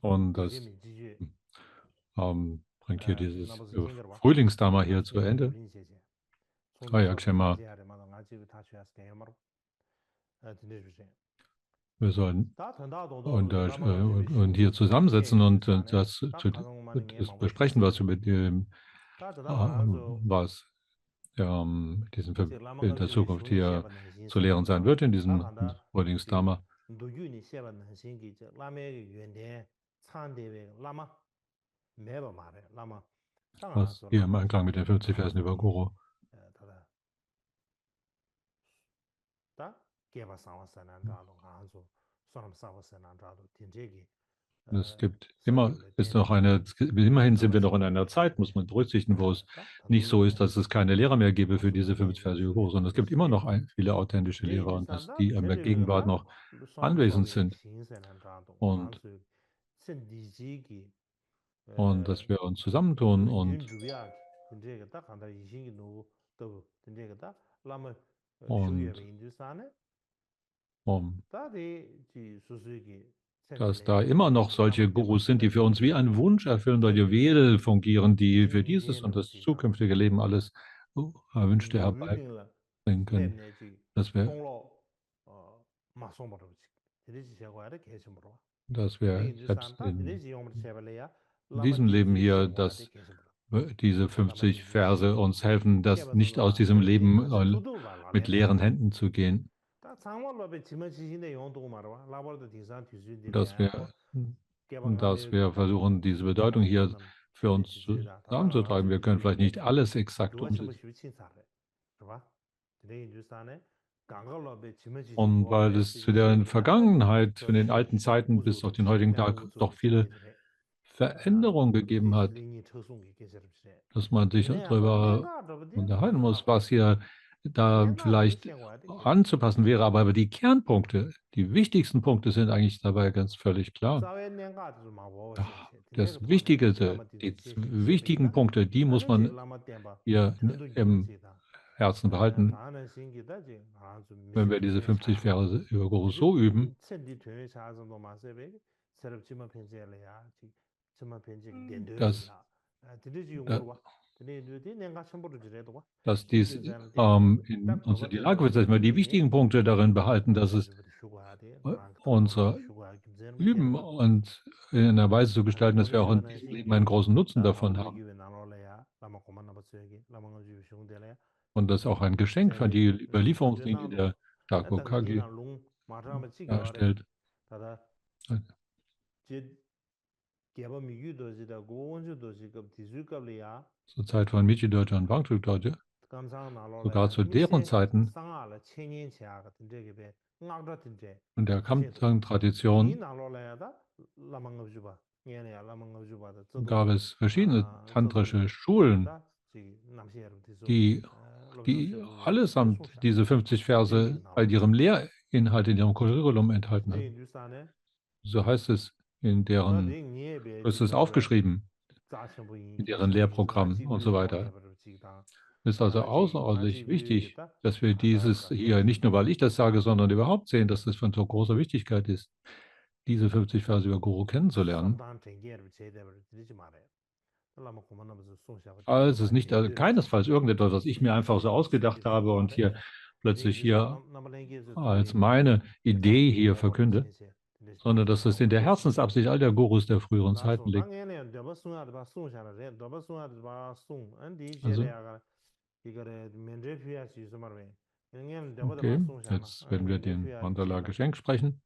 Und das bringt hier dieses Frühlingsdharma hier zu Ende. Ayakshema. Wir sollen und hier zusammensetzen und das besprechen, was über diesen in der Zukunft hier zu lehren sein wird, in diesem Frühlingsdharma. Was hier im Einklang mit den 50 Versen über Guru. Es gibt immerhin sind wir noch in einer Zeit, muss man berücksichtigen, wo es nicht so ist, dass es keine Lehrer mehr gäbe für diese 50 Verse über Guru, sondern es gibt immer noch viele authentische Lehrer und dass die in der Gegenwart noch anwesend sind. Und dass wir uns zusammentun und dass da immer noch solche Gurus sind, die für uns wie ein Wunsch erfüllen, solche Juwelen fungieren, die für dieses und das zukünftige Leben alles Erwünschte herbeibringen können, dass wir selbst in diesem Leben hier das diese 50 Verse uns helfen, das nicht aus diesem Leben mit leeren Händen zu gehen, dass wir, dass wir versuchen, diese Bedeutung hier für uns zusammenzutreiben. Wir können vielleicht nicht alles exakt umsetzen. Und weil es zu der Vergangenheit, von den alten Zeiten bis auf den heutigen Tag doch viele Veränderungen gegeben hat, dass man sich darüber unterhalten muss, was hier da vielleicht anzupassen wäre. Aber die Kernpunkte, die wichtigsten Punkte sind eigentlich dabei ganz völlig klar. Das Wichtigste, die wichtigen Punkte, die muss man hier im Herzen behalten. Wenn wir diese 50 Verse über Guru so üben, dass dies in uns in die Lage wird, dass wir die wichtigen Punkte darin behalten, dass es unser Üben und in einer Weise zu gestalten, dass wir auch in diesem Leben einen großen Nutzen davon haben. Und das auch ein Geschenk für die Überlieferungslinie der Dago Kagi darstellt. Zur Zeit von Michi Dorje und Wangchuk Dorje, sogar zu deren Zeiten und der Kamtang-Tradition gab es verschiedene tantrische Schulen, die allesamt diese 50 Verse bei ihrem Lehrinhalt, in ihrem Curriculum enthalten haben. So heißt es in deren, ist es aufgeschrieben, in deren Lehrprogramm und so weiter. Es ist also außerordentlich wichtig, dass wir dieses hier, nicht nur weil ich das sage, sondern überhaupt sehen, dass es von so großer Wichtigkeit ist, diese 50 Verse über Guru kennenzulernen. Also es ist nicht keinesfalls irgendetwas, was ich mir einfach so ausgedacht habe und hier plötzlich hier als meine Idee hier verkünde, sondern dass es in der Herzensabsicht all der Gurus der früheren Zeiten liegt. Also, okay, jetzt werden wir den Mandala Geschenk sprechen.